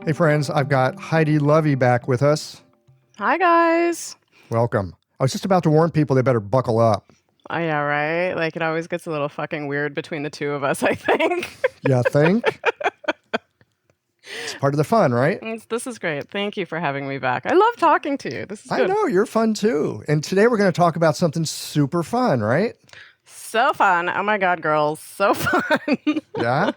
Hey friends, I've got Heidi Lovie back with us. Hi, guys. Welcome. I was just about to warn people they better buckle up. Oh, yeah, right? Like, it always gets a little fucking weird between the two of us, I think. You think? It's part of the fun, right? This is great. Thank you for having me back. I love talking to you. This is I good. know, you're fun too. And today we're going to talk about something super fun, right? So fun. Oh my God, girls. So fun. Yeah?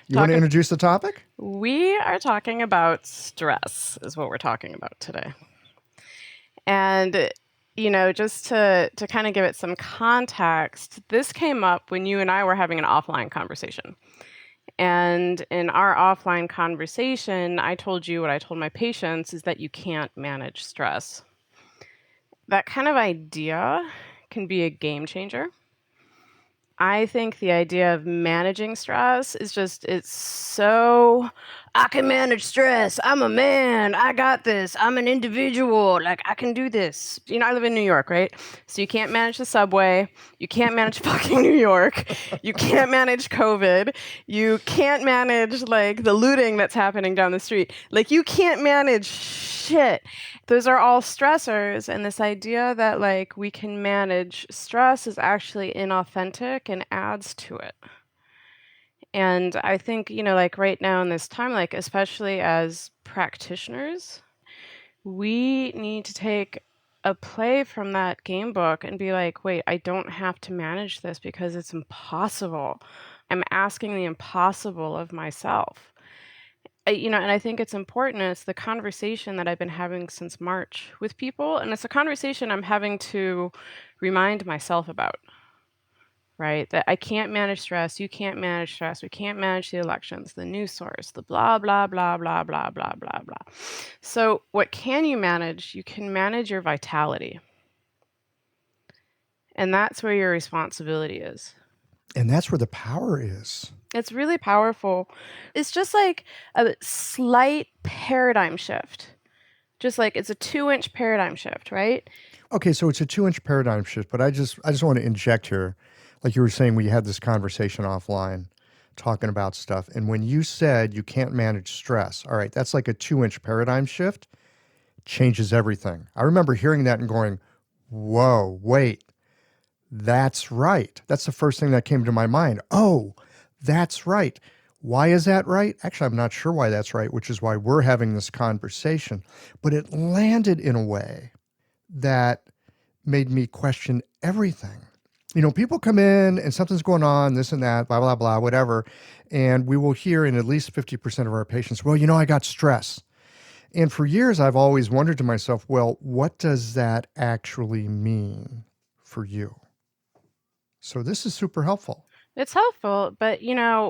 You want to introduce the topic? We are talking about stress, is what we're talking about today. And, you know, just to kind of give it some context, this came up when you and I were having an offline conversation. And in our offline conversation, I told you what I told my patients is that you can't manage stress. That kind of idea can be a game changer. I think the idea of managing stress is just, it's so, I can manage stress. I'm a man. I got this. I'm an individual. Like, I can do this. You know, I live in New York, right? So you can't manage the subway. You can't manage fucking New York. You can't manage COVID. You can't manage, like, the looting that's happening down the street. Like, you can't manage shit. Those are all stressors, and this idea that, like, we can manage stress is actually inauthentic and adds to it. And I think, you know, like right now in this time, like especially as practitioners, we need to take a play from that game book and be like, wait, I don't have to manage this because it's impossible. I'm asking the impossible of myself. And I think it's important. It's the conversation that I've been having since March with people, and it's a conversation I'm having to remind myself about. Right? That I can't manage stress. You can't manage stress. We can't manage the elections, the news source, the blah, blah, blah, blah, blah, blah, blah, blah. So what can you manage? You can manage your vitality. And that's where your responsibility is. And that's where the power is. It's really powerful. It's just like a slight paradigm shift. Just like it's a 2-inch paradigm shift, right? Okay, so it's a 2-inch paradigm shift, but I just want to inject here. Like you were saying, we had this conversation offline talking about stuff. And when you said you can't manage stress, all right, that's like a 2-inch paradigm shift, changes everything. I remember hearing that and going, whoa, wait, that's right. That's the first thing that came to my mind. Oh, that's right. Why is that right? Actually, I'm not sure why that's right, which is why we're having this conversation. But it landed in a way that made me question everything. You know, people come in and something's going on, this and that, blah, blah, blah, whatever. And we will hear in at least 50% of our patients, well, I got stress. And for years, I've always wondered to myself, well, what does that actually mean for you? So this is super helpful. It's helpful, but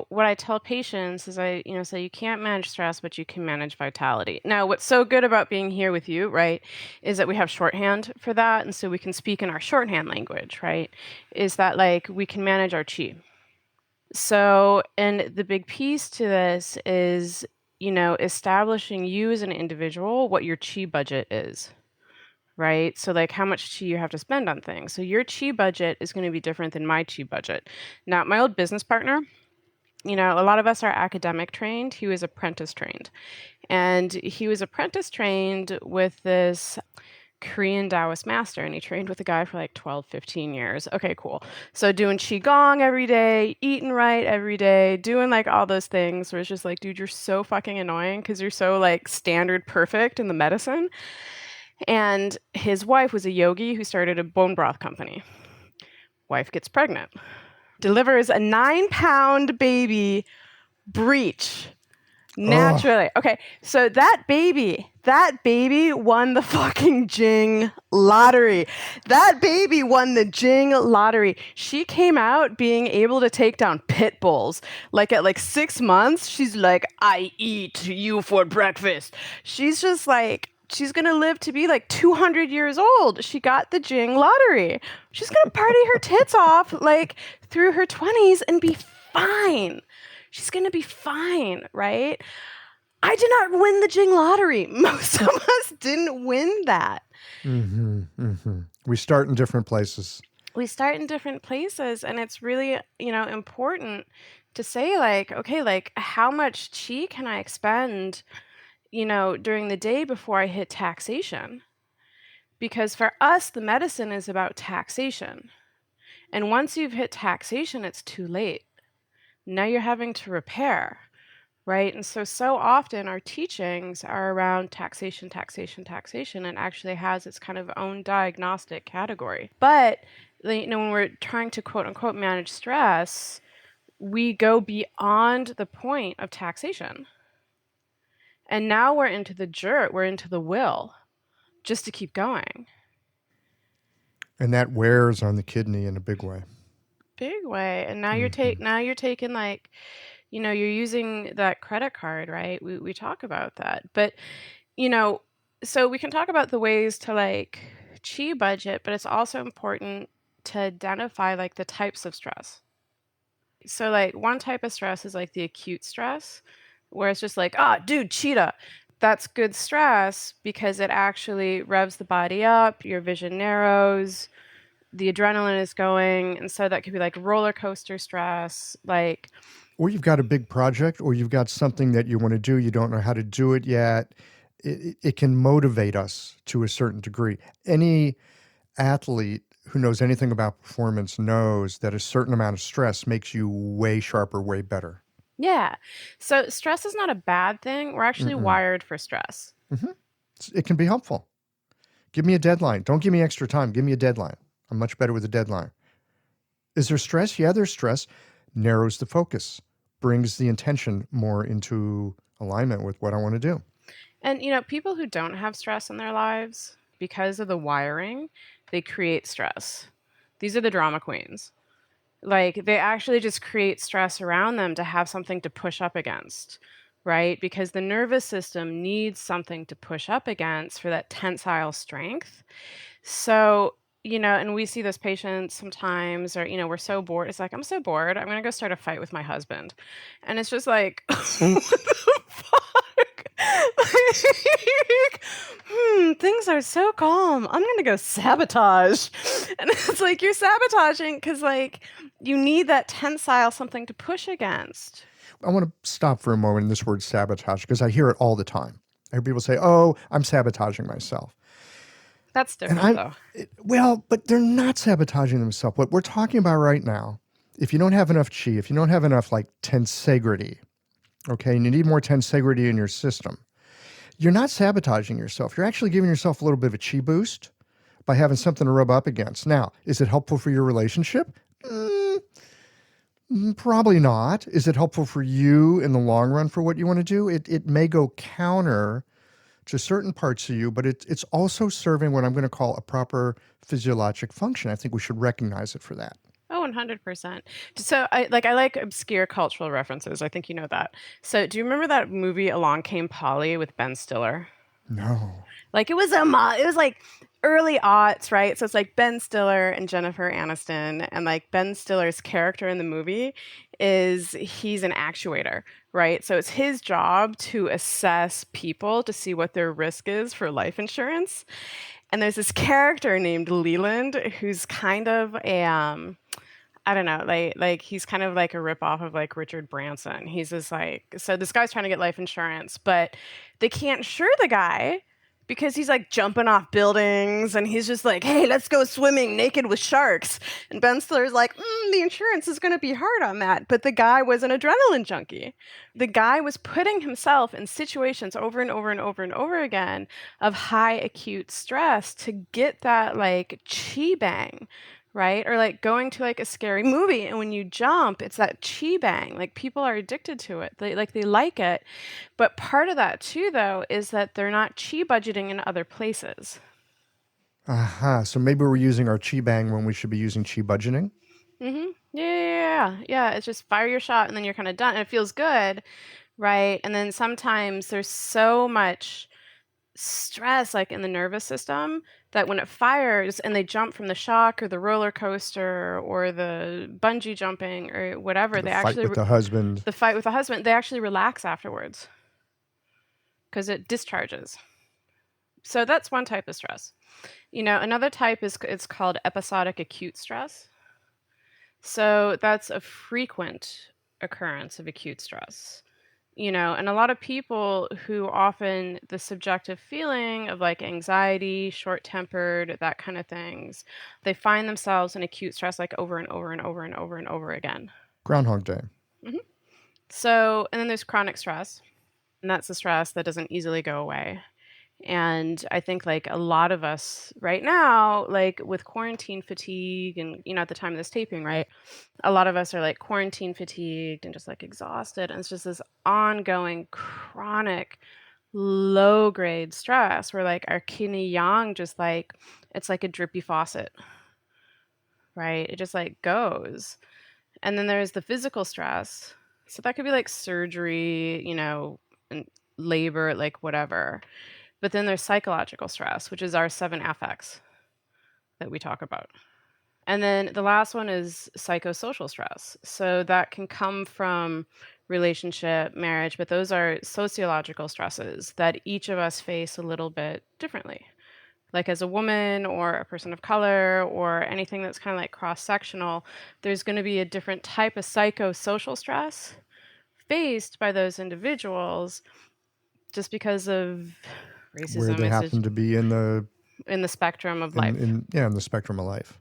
what I tell patients is I say you can't manage stress, but you can manage vitality. Now, what's so good about being here with you, right, is that we have shorthand for that, and so we can speak in our shorthand language, right? Is that like we can manage our chi. So, and the big piece to this is, establishing you as an individual, what your chi budget is. Right? So like how much chi you have to spend on things. So your chi budget is going to be different than my chi budget. Now, my old business partner, a lot of us are academic trained. He was apprentice trained. And he was apprentice trained with this Korean Taoist master, and he trained with a guy for like 12, 15 years. Okay, cool. So doing Qigong every day, eating right every day, doing like all those things where it's just like, dude, you're so fucking annoying because you're so like standard perfect in the medicine. And his wife was a yogi who started a bone broth company. Wife gets pregnant, delivers a 9-pound baby, breech, naturally. Oh. Okay, so that baby won the fucking Jing lottery. That baby won the Jing lottery. She came out being able to take down pit bulls. Like at like 6 months, she's like, I eat you for breakfast. She's just like, she's going to live to be like 200 years old. She got the Jing lottery. She's going to party her tits off like through her 20s and be fine. She's going to be fine, right? I did not win the Jing lottery. Most of us didn't win that. Mm-hmm, mm-hmm. We start in different places. We start in different places, and it's really, important to say like, okay, like how much chi can I expend during the day before I hit taxation. Because for us, the medicine is about taxation. And once you've hit taxation, it's too late. Now you're having to repair, right? And so often our teachings are around taxation, taxation, taxation, and actually has its kind of own diagnostic category. But, when we're trying to quote unquote manage stress, we go beyond the point of taxation. And now we're into the jerk, we're into the will, just to keep going. And that wears on the kidney in a big way. Big way. And now Mm-hmm. you're taking like, you're using that credit card, right? We talk about that. But, you know, so we can talk about the ways to like chi budget, but it's also important to identify like the types of stress. So like one type of stress is like the acute stress, where it's just like, ah, dude, cheetah. That's good stress because it actually revs the body up, your vision narrows, the adrenaline is going, and so that could be like roller coaster stress, like Or you've got a big project, or you've got something that you want to do, you don't know how to do it yet. It can motivate us to a certain degree. Any athlete who knows anything about performance knows that a certain amount of stress makes you way sharper, way better. yeah. So stress is not a bad thing. We're actually Mm-mm. wired for stress. Hmm. It can be helpful. Give me a deadline. Don't give me extra time. Give me a deadline. I'm much better with a deadline. Is there stress? Yeah, there's stress. Narrows the focus, brings the intention more into alignment with what I want to do. And people who don't have stress in their lives because of the wiring, they create stress. These are the drama queens. Like they actually just create stress around them to have something to push up against, right? Because the nervous system needs something to push up against for that tensile strength. So, and we see this patient sometimes, or, we're so bored. It's like, I'm so bored. I'm going to go start a fight with my husband. And it's just like, what the fuck? Like, things are so calm. I'm going to go sabotage. And it's like, you're sabotaging because, like, you need that tensile something to push against. I want to stop for a moment in this word sabotage because I hear it all the time. I hear people say, "Oh, I'm sabotaging myself." That's And different, though. well, but they're not sabotaging themselves. What we're talking about right now, if you don't have enough chi, if you don't have enough like tensegrity, okay, and you need more tensegrity in your system, you're not sabotaging yourself. You're actually giving yourself a little bit of a chi boost by having something to rub up against. Now, is it helpful for your relationship? Probably not. Is it helpful for you in the long run for what you want to do? It may go counter to certain parts of you, but it's also serving what I'm going to call a proper physiologic function. I think we should recognize it for that. Oh, 100%. So I like obscure cultural references. I think you know that. So do you remember that movie Along Came Polly with Ben Stiller? No. Like it was it was like early aughts, right? So it's like Ben Stiller and Jennifer Aniston, and like Ben Stiller's character in the movie is he's an actuator, right? So it's his job to assess people to see what their risk is for life insurance. And there's this character named Leland who's kind of a I don't know, like he's kind of like a ripoff of like Richard Branson. He's just like, so this guy's trying to get life insurance, but they can't insure the guy because he's like jumping off buildings and he's just like, hey, let's go swimming naked with sharks. And Ben Stiller's like, the insurance is going to be hard on that. But the guy was an adrenaline junkie. The guy was putting himself in situations over and over and over and over again of high acute stress to get that like chi bang, right? Or like going to like a scary movie and when you jump, it's that chi bang. Like people are addicted to it. They like it. But part of that too though is that they're not chi budgeting in other places. Aha. So maybe we're using our chi bang when we should be using chi budgeting. Yeah. It's just fire your shot and then you're kind of done. And it feels good, right? And then sometimes there's so much stress like in the nervous system that when it fires and they jump from the shock or the roller coaster or the bungee jumping or whatever, The they fight actually with the husband. the fight with the husband, they actually relax afterwards because it discharges. So that's one type of stress. Another type is it's called episodic acute stress. So that's a frequent occurrence of acute stress. And a lot of people who often the subjective feeling of like anxiety, short-tempered, that kind of things, they find themselves in acute stress like over and over and over and over and over again. Groundhog Day. hmm So, and then there's chronic stress, and that's the stress that doesn't easily go away. And I think like a lot of us right now, like with quarantine fatigue and, at the time of this taping, right? A lot of us are like quarantine fatigued and just like exhausted. And it's just this ongoing chronic low grade stress where like our yin and yang just like, it's like a drippy faucet, right? It just like goes. And then there's the physical stress. So that could be like surgery, and labor, like whatever. But then there's psychological stress, which is our 7 affects that we talk about. And then the last one is psychosocial stress. So that can come from relationship, marriage, but those are sociological stresses that each of us face a little bit differently. Like as a woman or a person of color or anything that's kind of like cross sectional, there's going to be a different type of psychosocial stress faced by those individuals just because of Where racism, they happen to be in the spectrum of life. in the spectrum of life.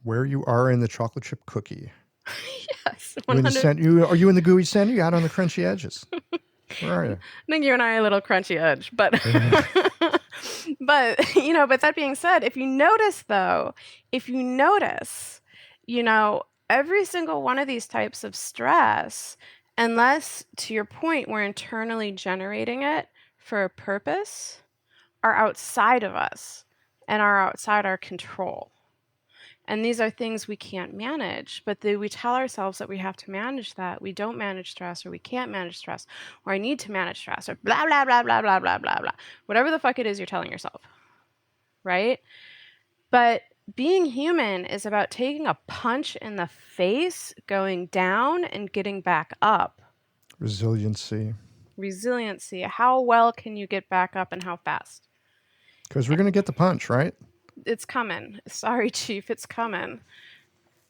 Where you are in the chocolate chip cookie. Yes, You in the 100. are you in the gooey center? You out on the crunchy edges? Where are you? I think you and I are a little crunchy edge, but but that being said, if you notice though, you know, every single one of these types of stress, unless to your point we're internally generating it for a purpose, are outside of us and are outside our control. And these are things we can't manage, but we tell ourselves that we have to manage that. We don't manage stress, or we can't manage stress, or I need to manage stress, or blah, blah, blah, blah, blah, blah, blah, blah. Whatever the fuck it is you're telling yourself, right? But being human is about taking a punch in the face, going down, and getting back up. Resiliency. Resiliency. How well can you get back up and how fast? Because we're going to get the punch, right? It's coming. Sorry, Chief, it's coming.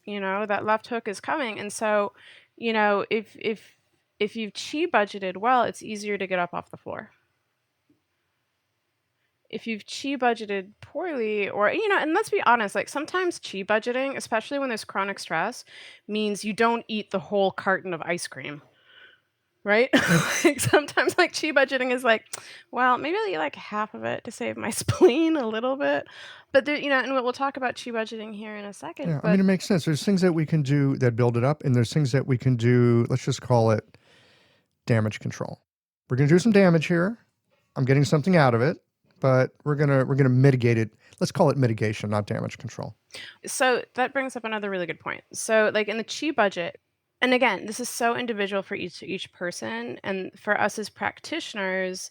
That left hook is coming. And so, if you've chi budgeted well, it's easier to get up off the floor. If you've chi budgeted poorly, or and let's be honest, like sometimes chi budgeting, especially when there's chronic stress, means you don't eat the whole carton of ice cream. Right? Like sometimes like chi budgeting is like, well, maybe I'll eat like half of it to save my spleen a little bit. But there, and we'll talk about chi budgeting here in a second. Yeah, But I mean, it makes sense. There's things that we can do that build it up, and there's things that we can do, let's just call it damage control. We're going to do some damage here. I'm getting something out of it, but we're going to mitigate it. Let's call it mitigation, not damage control. So that brings up another really good point. So like in the chi budget, and again, this is so individual for each person, and for us as practitioners,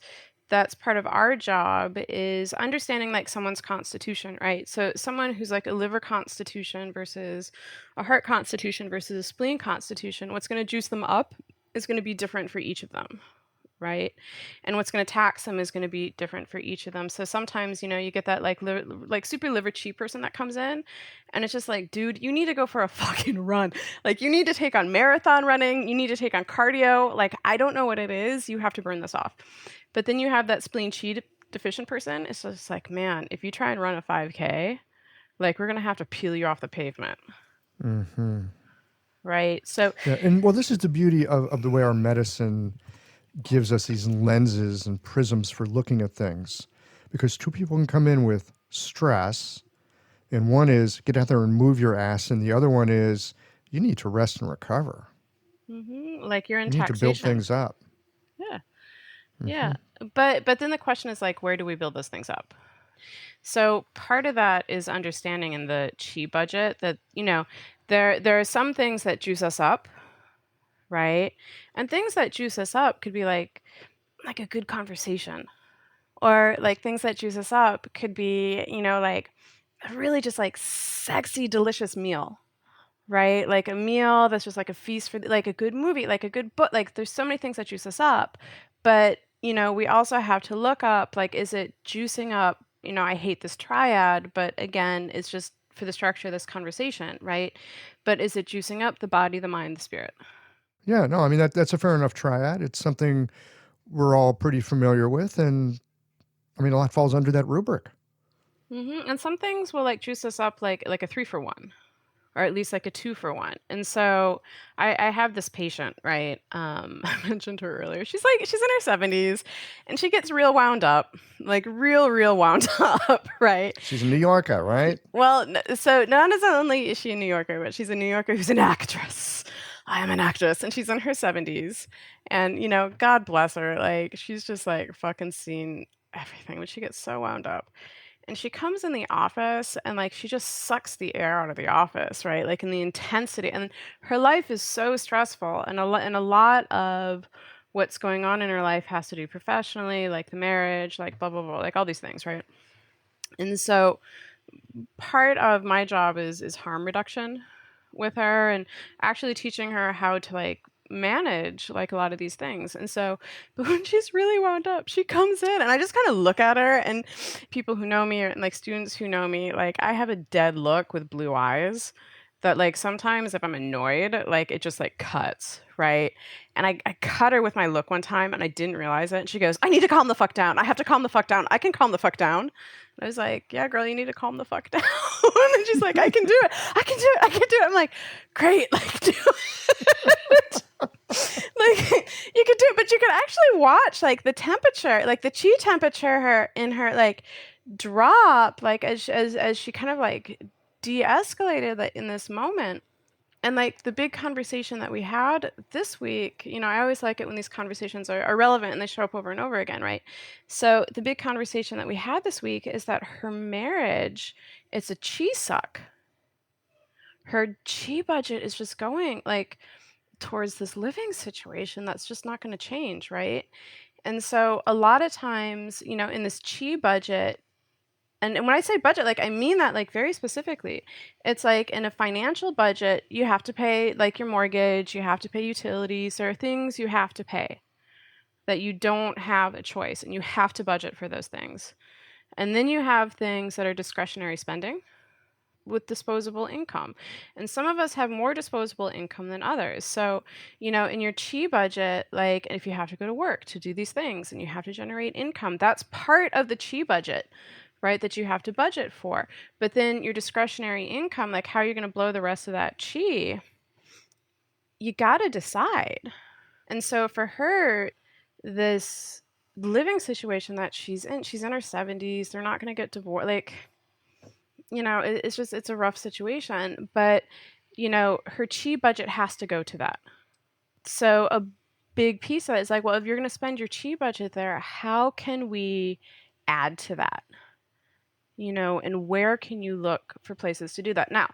that's part of our job is understanding like someone's constitution, right? So someone who's like a liver constitution versus a heart constitution versus a spleen constitution, what's going to juice them up is going to be different for each of them, right? And what's going to tax them is going to be different for each of them. So sometimes, you get that like super liver cheap person that comes in, and it's just like, dude, you need to go for a fucking run. Like you need to take on marathon running, you need to take on cardio. Like I don't know what it is, you have to burn this off. But then you have that spleen chi deficient person. It's just like, man, if you try and run a 5K, like we're going to have to peel you off the pavement. Mm-hmm. Right? So yeah, and well, this is the beauty of the way our medicine gives us these lenses and prisms for looking at things, because two people can come in with stress, and one is get out there and move your ass, and the other one is you need to rest and recover. Like you're in you taxation. Need to build things up. Yeah. Yeah. But then the question is like, where do we build those things up? So part of that is understanding in the chi budget that, there are some things that juice us up, right? And things that juice us up could be like a good conversation, or like things that juice us up could be, like a really just like sexy, delicious meal, right? Like a meal that's just like a feast for like a good movie, like a good book. Like there's so many things that juice us up, but we also have to look up like, is it juicing up? I hate this triad, but again, it's just for the structure of this conversation, right? But is it juicing up the body, the mind, the spirit? Yeah, no, I mean that's a fair enough triad. It's something we're all pretty familiar with, and I mean a lot falls under that rubric. And some things will like juice us up like a 3 for 1, or at least like a 2 for 1. And so I have this patient, right? I mentioned her earlier. She's in her 70s, and she gets real wound up, like real wound up, right? She's a New Yorker, right? Well, so not as only is she a New Yorker, but she's a New Yorker who's an actress. I am an actress, and she's in her 70s. And, God bless her. Like, she's just like fucking seen everything, but she gets so wound up. And she comes in the office and like she just sucks the air out of the office, right? Like in the intensity. And her life is so stressful, and a lot of what's going on in her life has to do professionally, like the marriage, like blah blah blah, like all these things, right? And so part of my job is harm reduction with her, and actually teaching her how to like manage like a lot of these things. And so, but when she's really wound up, she comes in and I just kind of look at her, and people who know me, or like students who know me, like I have a dead look with blue eyes that like sometimes if I'm annoyed, like it just like cuts, right? And I cut her with my look one time and I didn't realize it. And she goes, I need to calm the fuck down. I have to calm the fuck down. I can calm the fuck down. And I was like, yeah, girl, you need to calm the fuck down. And she's like, I can do it. I can do it. I can do it. I'm like, great, like do it. Like you could do it, but you could actually watch like the temperature, like the chi temperature in her like drop, like as she kind of like de-escalated in this moment. And like the big conversation that we had this week, I always like it when these conversations are relevant and they show up over and over again, right? So the big conversation that we had this week is that her marriage, it's a chi suck. Her chi budget is just going like towards this living situation that's just not going to change, right? And so a lot of times, in this chi budget, and when I say budget, like I mean that like very specifically. It's like in a financial budget, you have to pay like your mortgage, you have to pay utilities, there are things you have to pay that you don't have a choice, and you have to budget for those things. And then you have things that are discretionary spending with disposable income. And some of us have more disposable income than others. So, in your chi budget, like if you have to go to work to do these things and you have to generate income, that's part of the chi budget, right? That you have to budget for. But then your discretionary income, like how you're going to blow the rest of that chi, you got to decide. And so for her, this living situation that she's in her 70s, they're not going to get divorced. Like, it's a rough situation, but her chi budget has to go to that. So a big piece of it is like, well, if you're going to spend your chi budget there, how can we add to that? And where can you look for places to do that? Now,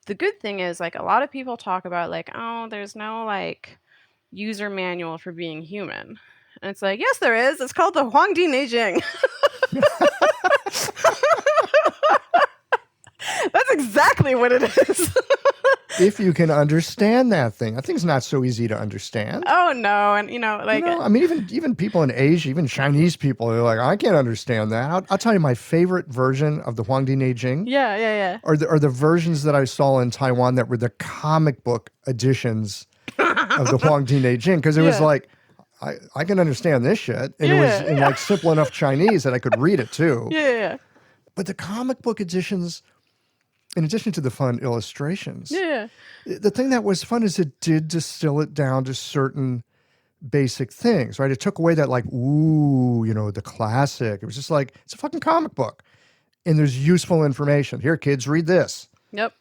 the good thing is like a lot of people talk about like, oh, there's no like user manual for being human. And it's like, yes, there is. It's called the Huangdi Neijing. That's exactly what it is. If you can understand that thing, that thing's not so easy to understand. Oh no, and I mean, even people in Asia, even Chinese people, they're like, I can't understand that. I'll tell you, my favorite version of the Huangdi Neijing, yeah, are the versions that I saw in Taiwan that were the comic book editions of the Huangdi Neijing, because it was like, I can understand this shit, and it was in like simple enough Chinese that I could read it too. Yeah. But the comic book editions, in addition to the fun illustrations, the thing that was fun is it did distill it down to certain basic things, right? It took away that like, ooh, the classic. It was just like, it's a fucking comic book, and there's useful information. Here, kids, read this. Yep.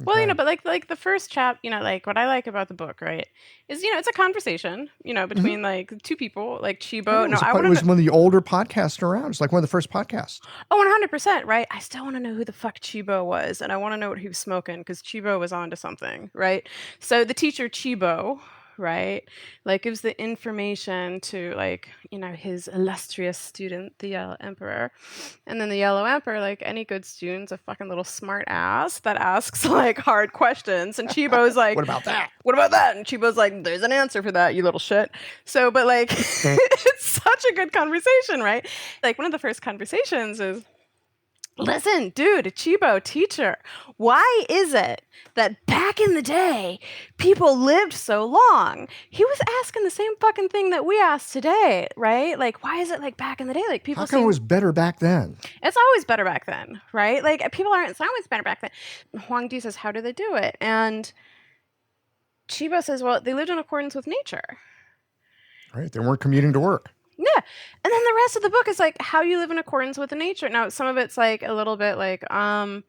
Well, Okay. but like the first like what I like about the book, right, is it's a conversation, between like two people, like Chibo. It was one of the older podcasts around. It's like one of the first podcasts. Oh, 100%, right? I still want to know who the fuck Chibo was, and I want to know what he was smoking because Chibo was onto something, right? So the teacher Chibo, right, like gives the information to like his illustrious student, the Yellow Emperor, and then the Yellow Emperor, like any good student's a fucking little smart ass that asks like hard questions, and Chibo's like, What about that? What about that? And Chibo's like, there's an answer for that, you little shit. So, but like, it's such a good conversation, right? Like one of the first conversations is, Listen, dude, Chibo, teacher, why is it that back in the day, people lived so long? He was asking the same fucking thing that we asked today, right? Like, why is it like back in the day? Like, How people come it seem was better back then? it's always better back then, right? Like, people aren't, it's always better back then. Huang Di says, how do they do it? And Chibo says, well, they lived in accordance with nature. Right? They weren't commuting to work. Yeah. And then the rest of the book is like how you live in accordance with the nature. Now, some of it's like a little bit like, I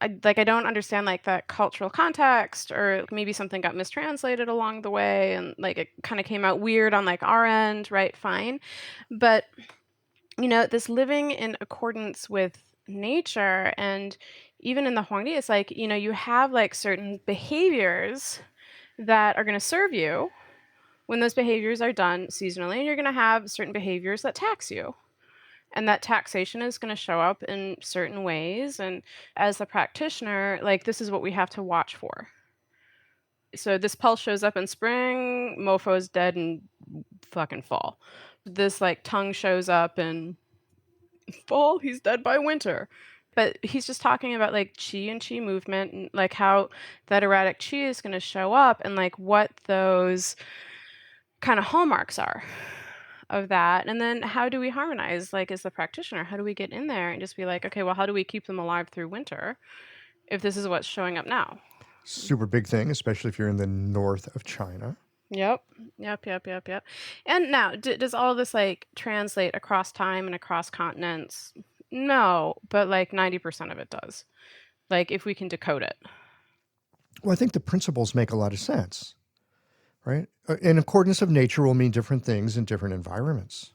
don't understand like that cultural context, or maybe something got mistranslated along the way and like it kind of came out weird on like our end, right? Fine. But this living in accordance with nature, and even in the Huangdi, it's like, you have like certain behaviors that are going to serve you when those behaviors are done seasonally, and you're going to have certain behaviors that tax you. And that taxation is going to show up in certain ways. And as the practitioner, like, this is what we have to watch for. So this pulse shows up in spring, mofo's dead in fucking fall. This like tongue shows up in fall, he's dead by winter. But he's just talking about like chi and chi movement, and like how that erratic chi is going to show up, and like what those kind of hallmarks are of that. And then how do we harmonize, like, as the practitioner? How do we get in there and just be like, okay, well, how do we keep them alive through winter if this is what's showing up now? Super big thing, especially if you're in the north of China. Yep. And now, does all of this like translate across time and across continents? No, but like 90% of it does. Like, if we can decode it. Well, I think the principles make a lot of sense, right? In accordance of nature will mean different things in different environments.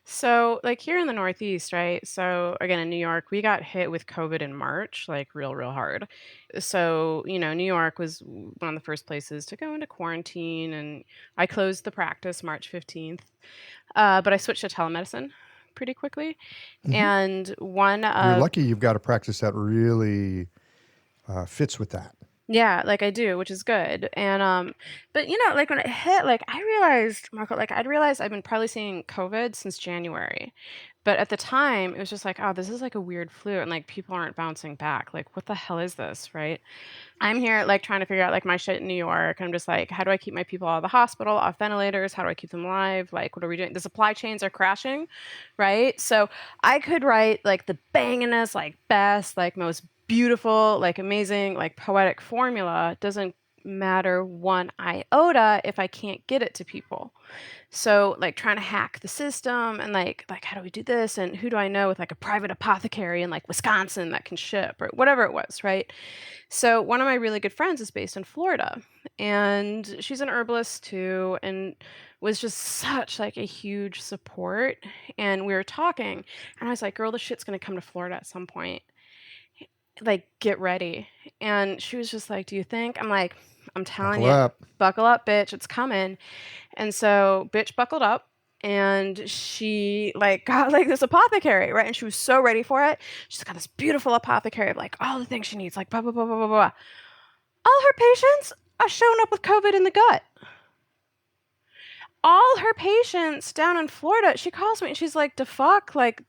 So, like here in the Northeast, right? So, again, in New York, we got hit with COVID in March, like real, real hard. So, New York was one of the first places to go into quarantine, and I closed the practice March 15th. But I switched to telemedicine pretty quickly. Mm-hmm. And You're lucky you've got a practice that really fits with that. Yeah, like I do, which is good. And but like when it hit, like I realized, Marco, like I'd realized I've been probably seeing COVID since January. But at the time, it was just like, oh, this is like a weird flu, and like people aren't bouncing back. Like, what the hell is this, right? I'm here like trying to figure out like my shit in New York. I'm just like, how do I keep my people out of the hospital, off ventilators? How do I keep them alive? Like, what are we doing? The supply chains are crashing, right? So I could write like the bangingest, like best, like most beautiful, like amazing, like poetic formula. Doesn't matter one iota if I can't get it to people. So like trying to hack the system, and like how do we do this, and who do I know with like a private apothecary in like Wisconsin that can ship, or whatever it was, right? So one of my really good friends is based in Florida, and she's an herbalist too, and was just such like a huge support. And we were talking, and I was like, girl, this shit's gonna come to Florida at some point, like, get ready. And she was just like, do you think? I'm like, I'm telling you, buckle up, bitch, it's coming. And so bitch buckled up, and she like got like this apothecary, right? And she was so ready for it. She's got this beautiful apothecary of like all the things she needs, like blah blah blah blah blah blah. All her patients are showing up with COVID in the gut. All her patients down in Florida, she calls me and she's like, the fuck, like,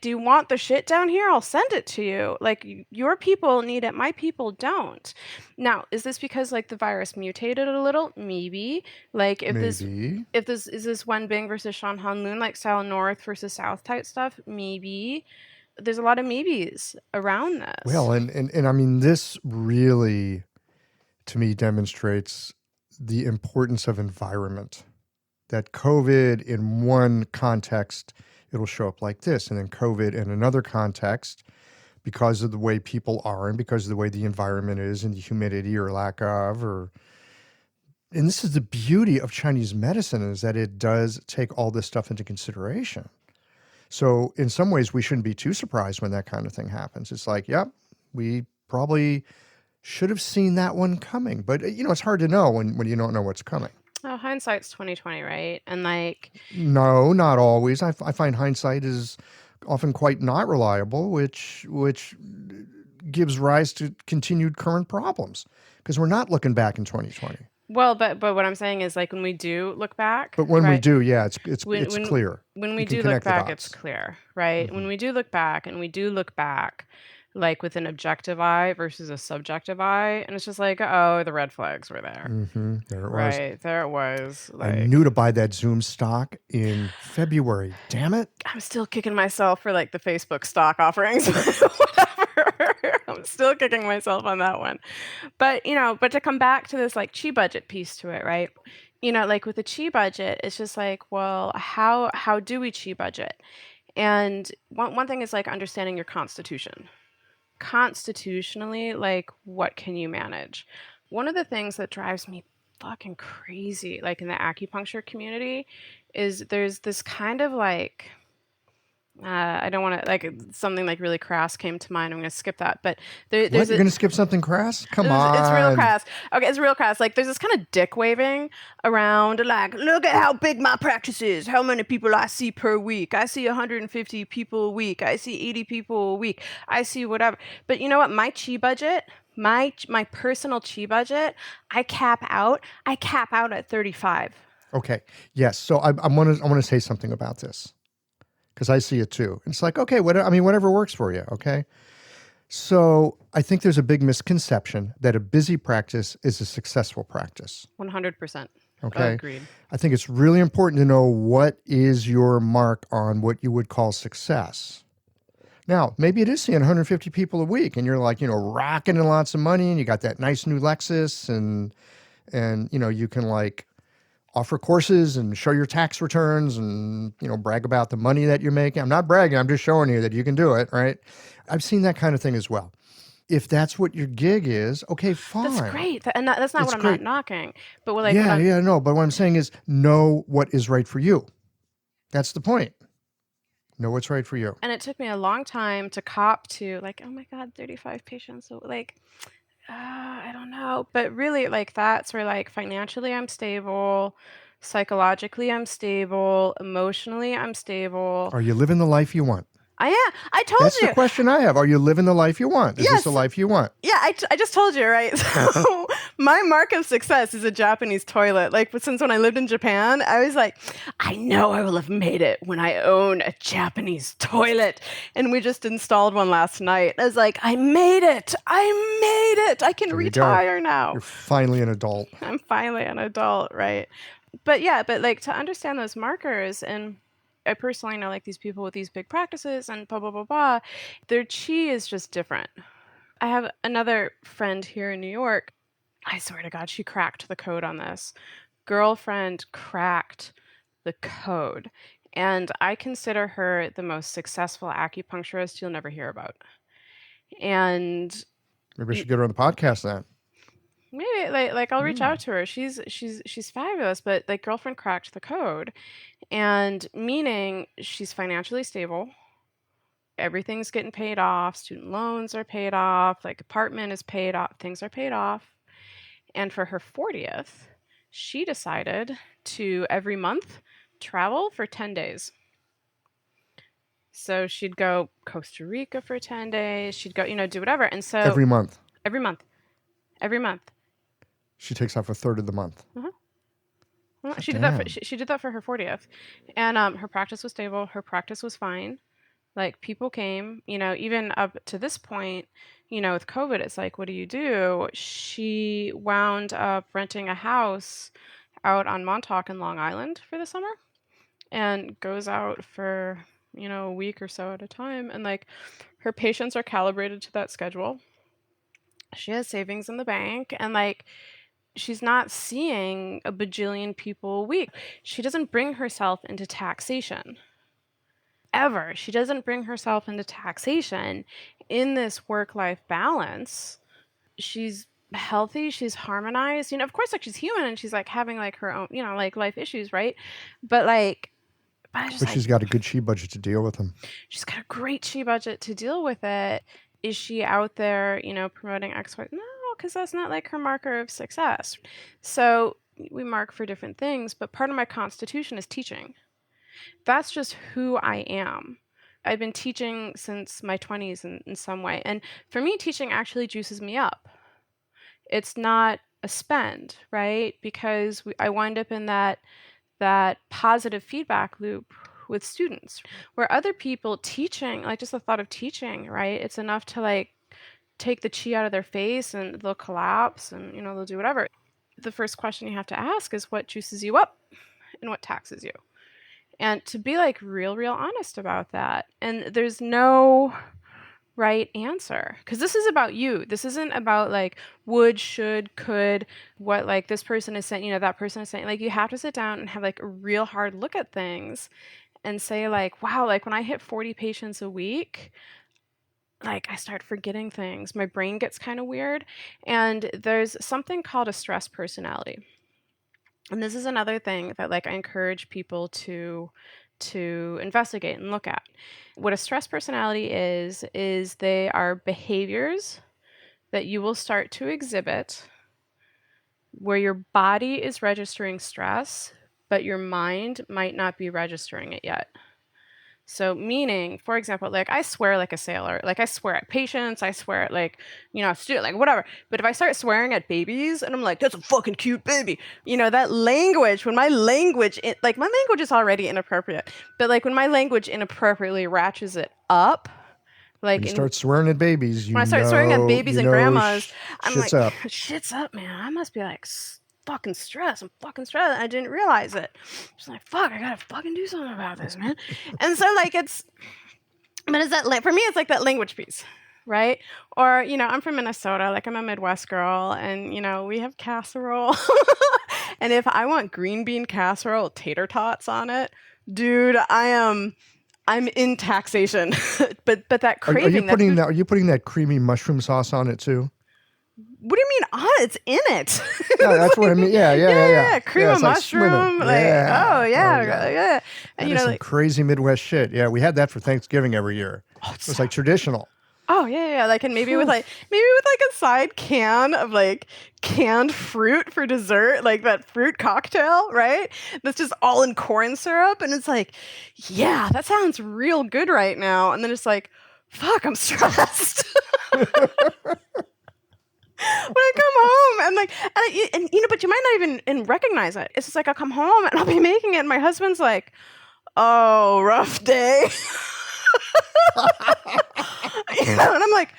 do you want the shit down here? I'll send it to you. Like, your people need it, my people don't. Now, is this because like the virus mutated a little? Maybe. Like, if this is this Wenbing versus Shanhanlun, like style north versus south type stuff? Maybe. There's a lot of maybes around this. Well, and I mean, this really, to me, demonstrates the importance of environment. That COVID in one context, it'll show up like this, and then COVID in another context, because of the way people are and because of the way the environment is and the humidity or lack of, and this is the beauty of Chinese medicine, is that it does take all this stuff into consideration. So in some ways, we shouldn't be too surprised when that kind of thing happens. It's like, yep, we probably should have seen that one coming, but it's hard to know when you don't know what's coming. Oh, hindsight's 2020, right? And like, no, not always. I find hindsight is often quite not reliable, which gives rise to continued current problems, because we're not looking back in 2020. But what I'm saying is like when we do look back, But when we right? do, yeah, it's When it's when clear. when we You can do look connect the back, it's dots. clear, right? Hmm. When we do look back, and we do look back like with an objective eye versus a subjective eye, and it's just like, oh, the red flags were there. There it was. Right, there it was. I Like, knew to buy that Zoom stock in February. Damn it. I'm still kicking myself for like the Facebook stock offerings, whatever. I'm still kicking myself on that one. But, but to come back to this like chi budget piece to it, right? Like with the chi budget, it's just like, well, how do we chi budget? And one thing is like understanding your constitution. Constitutionally, like what can you manage? One of the things that drives me fucking crazy, like in the acupuncture community, is there's this kind of like I don't want to like something like really crass came to mind. I'm going to skip that, but What? there's You're a going to skip something crass? Come it's real on. crass. Okay, it's real crass. Like there's this kind of dick waving around, like, look at how big my practice is, how many people I see per week. I see 150 people a week. I see 80 people a week. I see whatever. But you know what? My chi budget, my personal chi budget, I cap out at 35. Okay. Yes. So I want to say something about this because I see it too. It's like, okay, whatever works for you. Okay. So I think there's a big misconception that a busy practice is a successful practice. 100%. Okay. Agreed. I think it's really important to know what is your mark on what you would call success. Now, maybe it is seeing 150 people a week and you're like, rocking in lots of money and you got that nice new Lexus and you can like offer courses and show your tax returns and, brag about the money that you're making. I'm not bragging. I'm just showing you that you can do it, right? I've seen that kind of thing as well. If that's what your gig is, okay, fine. That's great. And that's not It's what I'm great. not knocking. But But what I'm saying is know what is right for you. That's the point. Know what's right for you. And it took me a long time to cop to like, oh my God, 35 patients. So like, I don't know. But really, like that's where like financially I'm stable, psychologically I'm stable, emotionally I'm stable. Are you living the life you want? I am. I told That's you. the question I have. Are you living the life you want? Is this the life you want? Yeah, I just told you, right? So my mark of success is a Japanese toilet. Like since when I lived in Japan, I was like, I know I will have made it when I own a Japanese toilet. And we just installed one last night. I was like, I made it. I can retire now. You're finally an adult. I'm finally an adult, right? But like to understand those markers, and I personally know like these people with these big practices and blah, blah, blah, blah, their chi is just different. I have another friend here in New York. I swear to God, she cracked the code on this. Girlfriend cracked the code. And I consider her the most successful acupuncturist you'll never hear about. And maybe I should get her on the podcast then. Maybe like I'll reach out to her. She's fabulous, but like girlfriend cracked the code. And meaning she's financially stable. Everything's getting paid off, student loans are paid off, like apartment is paid off, things are paid off. And for her 40th, she decided to every month travel for 10 days. So she'd go Costa Rica for 10 days, she'd go, do whatever. And so every month. She takes off a third of the month. Well, she did that for her 40th. And her practice was stable, her practice was fine. Like people came, even up to this point, with COVID, it's like, what do you do? She wound up renting a house out on Montauk in Long Island for the summer and goes out for, a week or so at a time. And like her patients are calibrated to that schedule. She has savings in the bank and like she's not seeing a bajillion people a week. She doesn't bring herself into taxation. Ever. She doesn't bring herself into taxation in this work-life balance. She's healthy, she's harmonized. Of course, like she's human and she's like having like her own, like life issues, right? But she's got a good chi budget to deal with them. She's got a great chi budget to deal with it. Is she out there, promoting X, Y? No, because that's not like her marker of success. So we mark for different things, but part of my constitution is teaching. That's just who I am. I've been teaching since my 20s in some way. And for me, teaching actually juices me up. It's not a spend, right? Because I wind up in that positive feedback loop with students where other people teaching, like just the thought of teaching, right? It's enough to like take the chi out of their face and they'll collapse and, they'll do whatever. The first question you have to ask is what juices you up and what taxes you. And to be like real honest about that. And there's no right answer because this is about you. This isn't about like would, should, could, what like this person is saying, that person is saying. Like you have to sit down and have like a real hard look at things and say like, wow, like when I hit 40 patients a week, like I start forgetting things. My brain gets kind of weird. And there's something called a stress personality. And this is another thing that like I encourage people to investigate and look at. What a stress personality is they are behaviors that you will start to exhibit where your body is registering stress, but your mind might not be registering it yet. So meaning, for example, like I swear like a sailor, like I swear at patients, I swear at like, a student, like whatever. But if I start swearing at babies and I'm like, that's a fucking cute baby, that language, when my language, like my language is already inappropriate, but like when my language inappropriately ratchets it up, like When you start swearing at babies, when I start swearing at babies and grandmas, I'm shit's like, up. shit's up, man. I must be like fucking stressed. I'm fucking stressed. I didn't realize it. Just like, fuck, I gotta fucking do something about this, man. And so like but is that for me? It's like that language piece, right? Or I'm from Minnesota. Like I'm a Midwest girl, and we have casserole. And if I want green bean casserole with tater tots on it, dude, I'm in taxation. but that craving. Are you putting that creamy mushroom sauce on it too? What do you mean on? It's in it. Yeah, that's what I mean. Yeah. Cream of mushroom. Like, yeah. yeah. And That is some crazy Midwest shit. Yeah, we had that for Thanksgiving every year. It was like traditional. Oh yeah. Like, and maybe with like a side can of like canned fruit for dessert, like that fruit cocktail, right? That's just all in corn syrup, and it's like, yeah, that sounds real good right now. And then it's like, fuck, I'm stressed. When I come home and like, but you might not even recognize it. It's just like I'll come home and I'll be making it, and my husband's like, "Oh, rough day," and I'm like,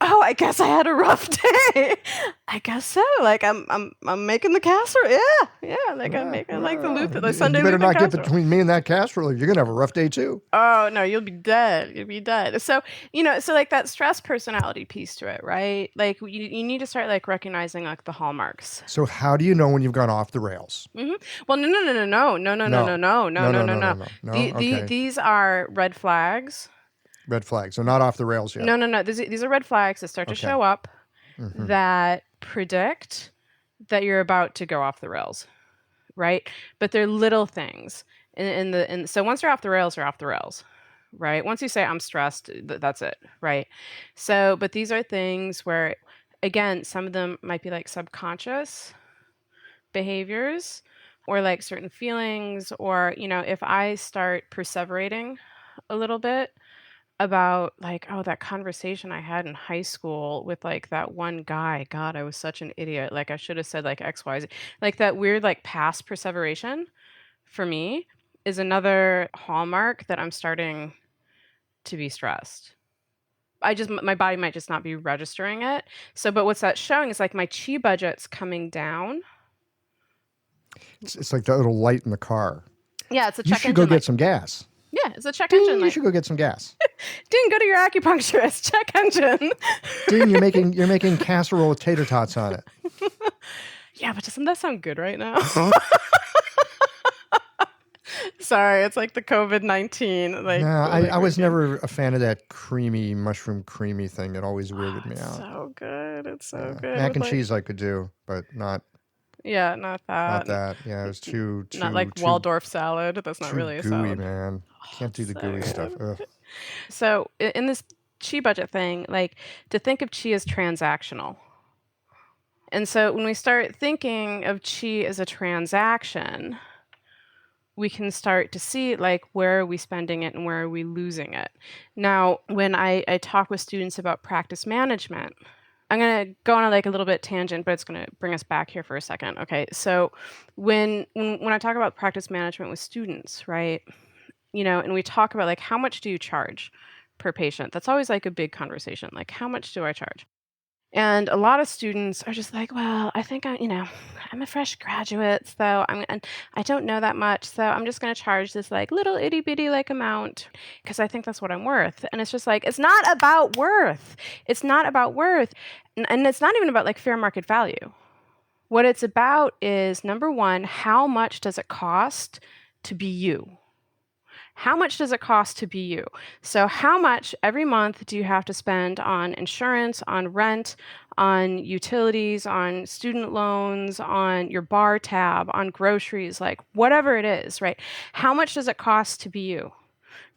"Oh, I guess I had a rough day. I guess so. Like I'm making the casserole. Yeah. Like I'm making like the Sunday. You better not casserole. get between me and that casserole. You're gonna have a rough day too. Oh no, you'll be dead. You'll be dead. So so like that stress personality piece to it, right? Like you need to start like recognizing like the hallmarks. So how do you know when you've gone off the rails? Mm-hmm. Well, no. These are red flags. Red flags. So not off the rails yet. No. These are red flags that start to show up that predict that you're about to go off the rails, right? But they're little things. So once you're off the rails, you're off the rails, right? Once you say I'm stressed, that's it, right? So, but these are things where, again, some of them might be like subconscious behaviors or like certain feelings, or if I start perseverating a little bit about like, oh, that conversation I had in high school with like that one guy, God, I was such an idiot, like I should have said like XYZ, like that weird like past perseveration for me is another hallmark that I'm starting to be stressed. My body might just not be registering it. So, but what's that showing is like my chi budget's coming down. It's like that little light in the car. Yeah, it's a check engine. You should go get some gas. Yeah, it's a check engine light. You should go get some gas. Ding, go to your acupuncturist. Check engine. Ding, you're making casserole with tater tots on it. Yeah, but doesn't that sound good right now? Sorry, it's like the COVID-19. Like, no, I was never a fan of that creamy mushroom creamy thing. It always weirded me out. So good. It's so good. Mac and cheese I could do, but not. Yeah, not that. Not that. Yeah, it was too. Not like Waldorf salad. That's not really a gooey, salad. Man. Can't do the gooey stuff. Ugh. So in this chi budget thing, like to think of chi as transactional. And so when we start thinking of chi as a transaction, we can start to see like where are we spending it and where are we losing it. Now, when I talk with students about practice management, I'm going to go on a little bit tangent, but it's going to bring us back here for a second. Okay. So when I talk about practice management with students, right? And we talk about how much do you charge per patient? That's always a big conversation. How much do I charge? And a lot of students are just well, I think I'm a fresh graduate, so and I don't know that much, so I'm just going to charge this little itty bitty amount because I think that's what I'm worth. And it's just it's not about worth. It's not about worth, and it's not even about fair market value. What it's about is, number one, how much does it cost to be you? How much does it cost to be you? So how much every month do you have to spend on insurance, on rent, on utilities, on student loans, on your bar tab, on groceries, whatever it is, right? How much does it cost to be you?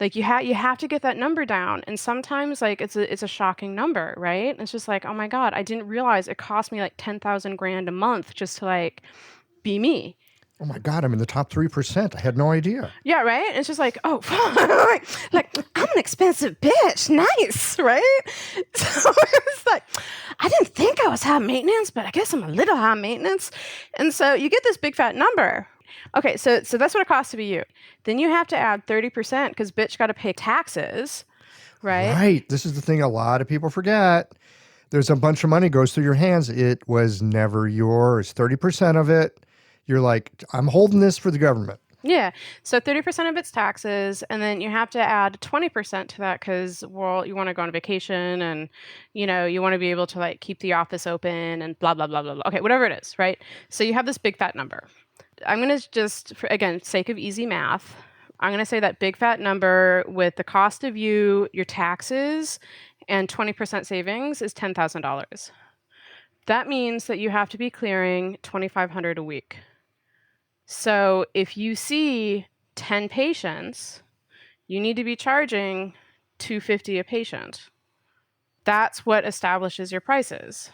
You have to get that number down. And sometimes it's a shocking number, right? It's just oh my God, I didn't realize it cost me 10,000 grand a month just to be me. Oh my God, I'm in the top 3%. I had no idea. Yeah, right? It's just oh, I'm an expensive bitch. Nice, right? So it's I didn't think I was high maintenance, but I guess I'm a little high maintenance. And so you get this big fat number. Okay, so that's what it costs to be you. Then you have to add 30% because bitch got to pay taxes, right? Right. This is the thing a lot of people forget. There's a bunch of money goes through your hands. It was never yours. 30% of it. You're I'm holding this for the government. Yeah. So 30% of it's taxes, and then you have to add 20% to that because, well, you want to go on vacation and, you want to be able to keep the office open and blah, blah, blah, blah, blah. Okay, whatever it is, right? So you have this big fat number. I'm going to just, for, again, sake of easy math, I'm going to say that big fat number with the cost of you, your taxes, and 20% savings is $10,000. That means that you have to be clearing $2,500 a week. So if you see 10 patients, you need to be charging $250 a patient. That's what establishes your prices.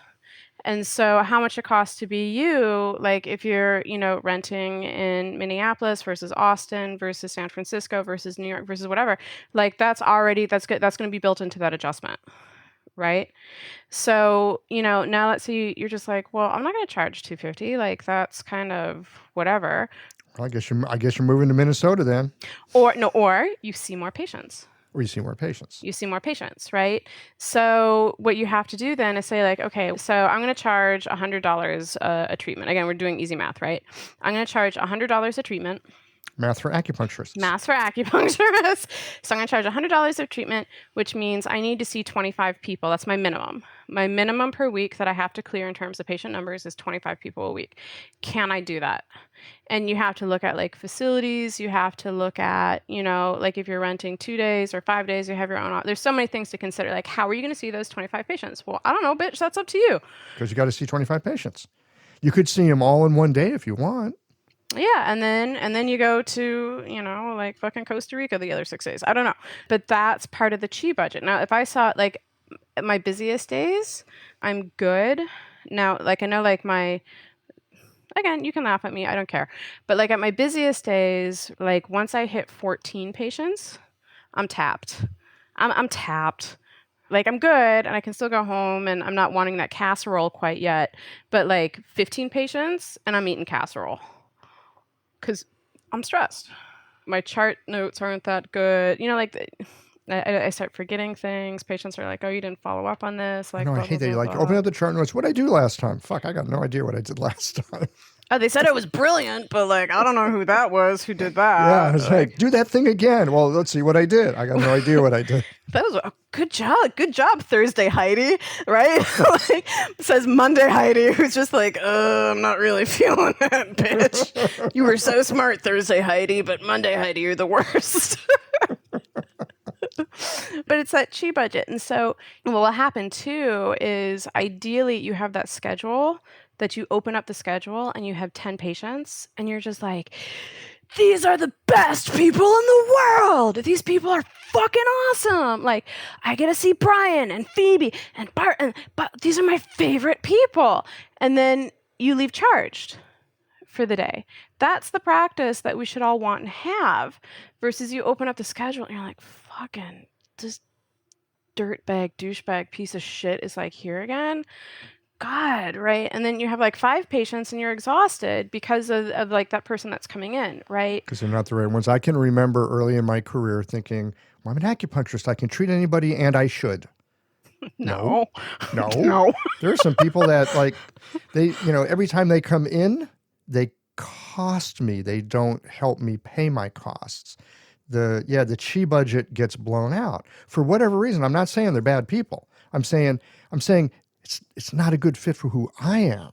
And so how much it costs to be you, if you're, renting in Minneapolis versus Austin versus San Francisco versus New York versus whatever, that's good. That's going to be built into that adjustment. Right? So, now let's say you're just well, I'm not going to charge $250. That's kind of whatever. Well, I guess you're moving to Minnesota then. Or you see more patients. Or you see more patients. You see more patients, right? So what you have to do then is say okay, so I'm going to charge $100 a treatment. Again, we're doing easy math, right? I'm going to charge $100 a treatment. Math for acupuncturists. Math for acupuncturists. So I'm going to charge $100 of treatment, which means I need to see 25 people. That's my minimum. My minimum per week that I have to clear in terms of patient numbers is 25 people a week. Can I do that? And you have to look at facilities. You have to look at, if you're renting 2 days or 5 days, you have your own. There's so many things to consider. How are you going to see those 25 patients? Well, I don't know, bitch. That's up to you. Because you got to see 25 patients. You could see them all in one day if you want. Yeah, and then you go to, fucking Costa Rica the other 6 days. I don't know. But that's part of the chi budget. Now, if I saw at my busiest days, I'm good. Now, I know again, you can laugh at me, I don't care. But at my busiest days, once I hit 14 patients, I'm tapped. I'm tapped. I'm good and I can still go home and I'm not wanting that casserole quite yet. But 15 patients and I'm eating casserole. Because I'm stressed. My chart notes aren't that good. I start forgetting things. Patients are oh, you didn't follow up on this. No, I hate that. Open up the chart notes. What did I do last time? Fuck, I got no idea what I did last time. Oh, they said it was brilliant, but I don't know who that was who did that. Yeah, I was do that thing again. Well, let's see what I did. I got no idea what I did. That was a good job. Good job, Thursday Heidi, right? Says Monday Heidi, who's just I'm not really feeling that, bitch. You were so smart, Thursday Heidi, but Monday Heidi, you're the worst. But it's that chi budget. And so what will happen too is ideally you have that schedule that you open up the schedule and you have 10 patients and you're just these are the best people in the world. These people are fucking awesome. I get to see Brian and Phoebe and Bart, but these are my favorite people. And then you leave charged for the day. That's the practice that we should all want and have versus you open up the schedule and you're fucking just dirtbag, douchebag piece of shit is like here again. God, right? And then you have like 5 patients and you're exhausted because of like that person that's coming in, right? Because they're not the right ones. I can remember early in my career thinking, well, I'm an acupuncturist. I can treat anybody and I should. No, No. no. No. There are some people that like, every time they come in, they cost me. They don't help me pay my costs. The chi budget gets blown out for whatever reason. I'm not saying they're bad people. I'm saying it's not a good fit for who I am.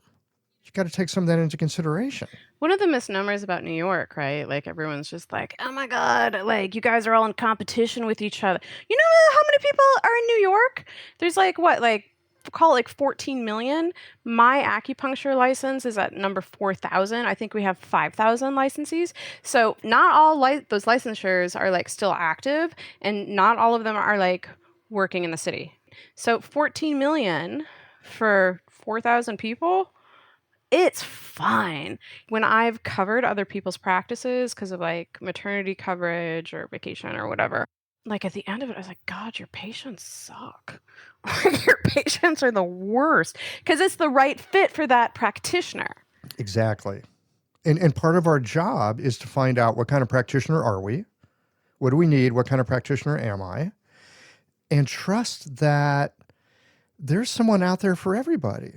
You got to take some of that into consideration. One of the misnomers about New York, right? Like everyone's just like, oh my God, like you guys are all in competition with each other. You know how many people are in New York? There's like what, like call it like 14 million. My acupuncture license is at number 4,000. I think we have 5,000 licensees. So not all those licensures are like still active, and not all of them are like working in the city. So 14 million for 4,000 people, it's fine. When I've covered other people's practices because of like maternity coverage or vacation or whatever, like at the end of it, I was like, God, your patients suck. Your patients are the worst because it's the right fit for that practitioner. Exactly. And part of our job is to find out what kind of practitioner are we? What do we need? What kind of practitioner am I? And trust that there's someone out there for everybody.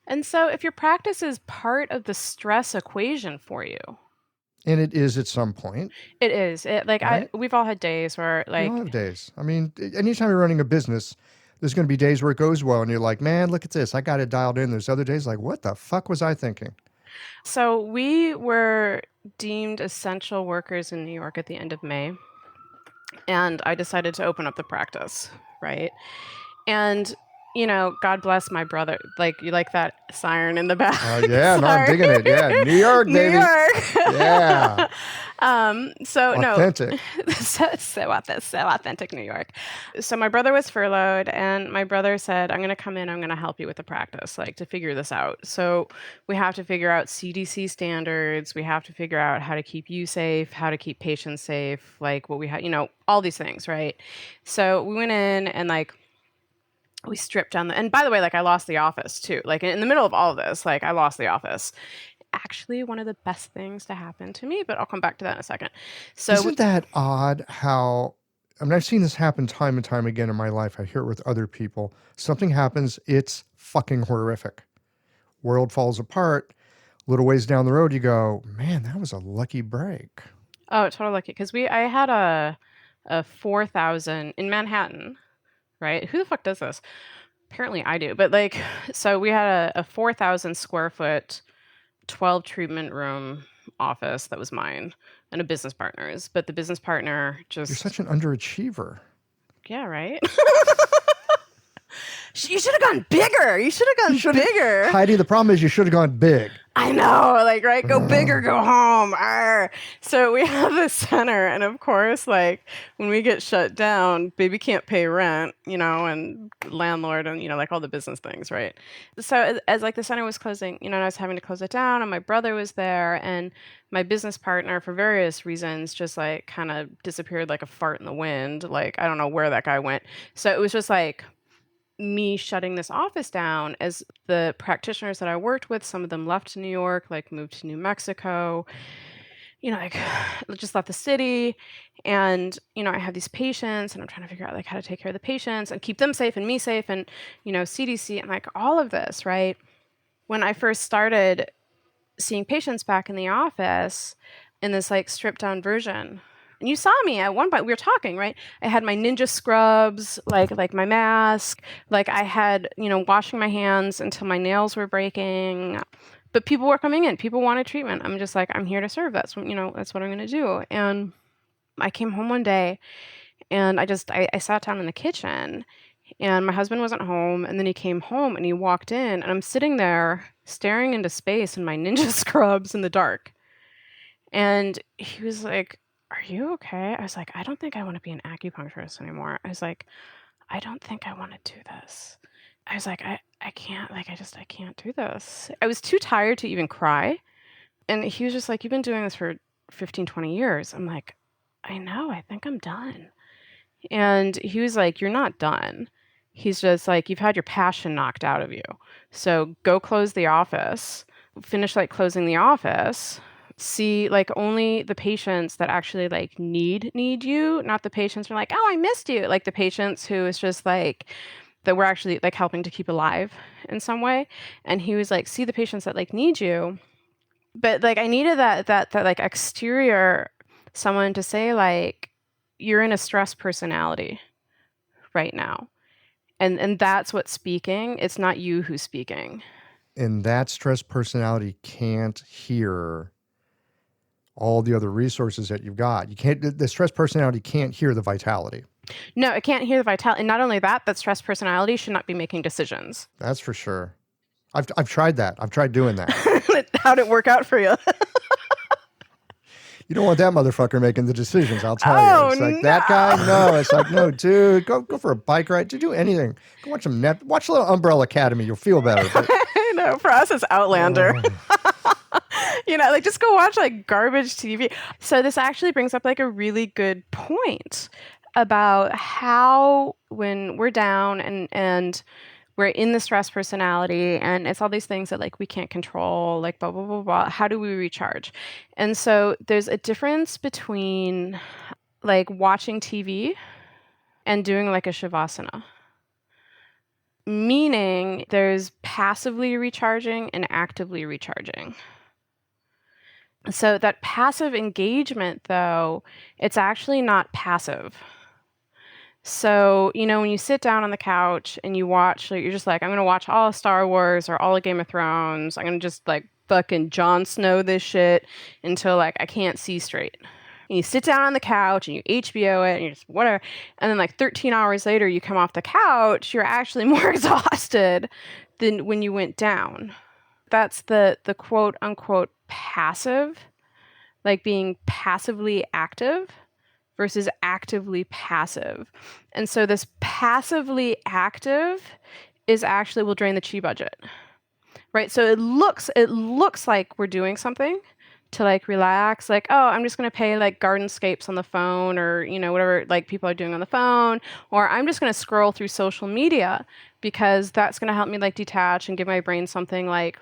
And so if your practice is part of the stress equation for you, and it is at some point. It is. Right? We've all had days where We like all have days. I mean, anytime you're running a business, there's going to be days where it goes well and you're like, man, look at this. I got it dialed in. There's other days like, what the fuck was I thinking? So we were deemed essential workers in New York at the end of May, and I decided to open up the practice, right? And God bless my brother. Like, you like that siren in the back? Yeah, no, I'm digging it. Yeah, New York, New baby. York. Yeah. So authentic. No, so authentic New York. So my brother was furloughed, and my brother said, I'm going to come in, I'm going to help you with the practice, like to figure this out. So we have to figure out CDC standards. We have to figure out how to keep you safe, how to keep patients safe, like what we have, all these things, right? So we went in and like, we stripped down and by the way, like I lost the office too. Like in the middle of all of this, like I lost the office. Actually, one of the best things to happen to me, but I'll come back to that in a second. So isn't that odd how, I mean, I've seen this happen time and time again in my life. I hear it with other people. Something happens, it's fucking horrific. World falls apart. Little ways down the road, you go, man, that was a lucky break. Oh, totally lucky. Because I had a 4,000 in Manhattan, right? Who the fuck does this? Apparently I do. But like, so we had a 4,000 square foot, 12 treatment room office that was mine and a business partner's. But the business partner just... You're such an underachiever. Yeah, right? You should have gone bigger. You should have gone bigger. Heidi, the problem is you should have gone big. I know, like, right? Go big or go home. Arr. So we have this center, and of course, like, when we get shut down, baby can't pay rent, and landlord and, like all the business things, right? So as like the center was closing, and I was having to close it down, and my brother was there, and my business partner, for various reasons, just like kind of disappeared like a fart in the wind. Like, I don't know where that guy went. So it was just like me shutting this office down as the practitioners that I worked with, some of them left to New York, like moved to New Mexico, like just left the city. And, I have these patients and I'm trying to figure out like how to take care of the patients and keep them safe and me safe and, CDC and like all of this, right? When I first started seeing patients back in the office in this like stripped down version, and you saw me at one point, we were talking, right? I had my ninja scrubs, like my mask, like I had, washing my hands until my nails were breaking. But people were coming in. People wanted treatment. I'm just like, I'm here to serve. That's what, that's what I'm going to do. And I came home one day and I sat down in the kitchen and my husband wasn't home. And then he came home and he walked in and I'm sitting there staring into space in my ninja scrubs in the dark. And he was like, are you okay? I was like, I don't think I want to be an acupuncturist anymore. I was like, I don't think I want to do this. I was like, I can't, like, I can't do this. I was too tired to even cry. And he was just like, you've been doing this for 15, 20 years. I'm like, I know, I think I'm done. And he was like, "You're not done." He's just like, "You've had your passion knocked out of you. So go close the office, finish like closing the office, see like only the patients that actually like need you, not the patients who are like, oh, I missed you." Like the patients who is just like that we're actually like helping to keep alive in some way. And he was like, "See the patients that like need you." But like I needed that like exterior someone to say like, "You're in a stress personality right now." And that's what's speaking. It's not you who's speaking. And that stress personality can't hear all the other resources that you've got. You can't, the stress personality can't hear the vitality. No, it can't hear the vitality. And not only that, that stress personality should not be making decisions. That's for sure. I've tried that. I've tried doing that. How'd it work out for you? You don't want that motherfucker making the decisions, I'll tell Oh, you. It's like, no. that guy? No. It's like, no, dude, go for a bike ride. Do anything. Go watch watch a little Umbrella Academy. You'll feel better. But, I know, for us, it's Outlander. Like just go watch like garbage TV. So this actually brings up like a really good point about how when we're down and we're in the stress personality and it's all these things that like we can't control, like blah, blah, blah, blah. How do we recharge? And so there's a difference between like watching TV and doing like a shavasana. Meaning there's passively recharging and actively recharging. So that passive engagement, though, it's actually not passive. So, when you sit down on the couch and you watch, like, you're just like, I'm going to watch all of Star Wars or all of Game of Thrones. I'm going to just like fucking Jon Snow this shit until like I can't see straight. And you sit down on the couch and you HBO it and you're just whatever. And then like 13 hours later, you come off the couch, you're actually more exhausted than when you went down. That's the quote unquote passive, like being passively active versus actively passive. And so this passively active is actually will drain the chi budget. Right? So it looks like we're doing something to like relax, like, oh, I'm just going to pay like Gardenscapes on the phone or, whatever like people are doing on the phone, or I'm just going to scroll through social media because that's going to help me like detach and give my brain something like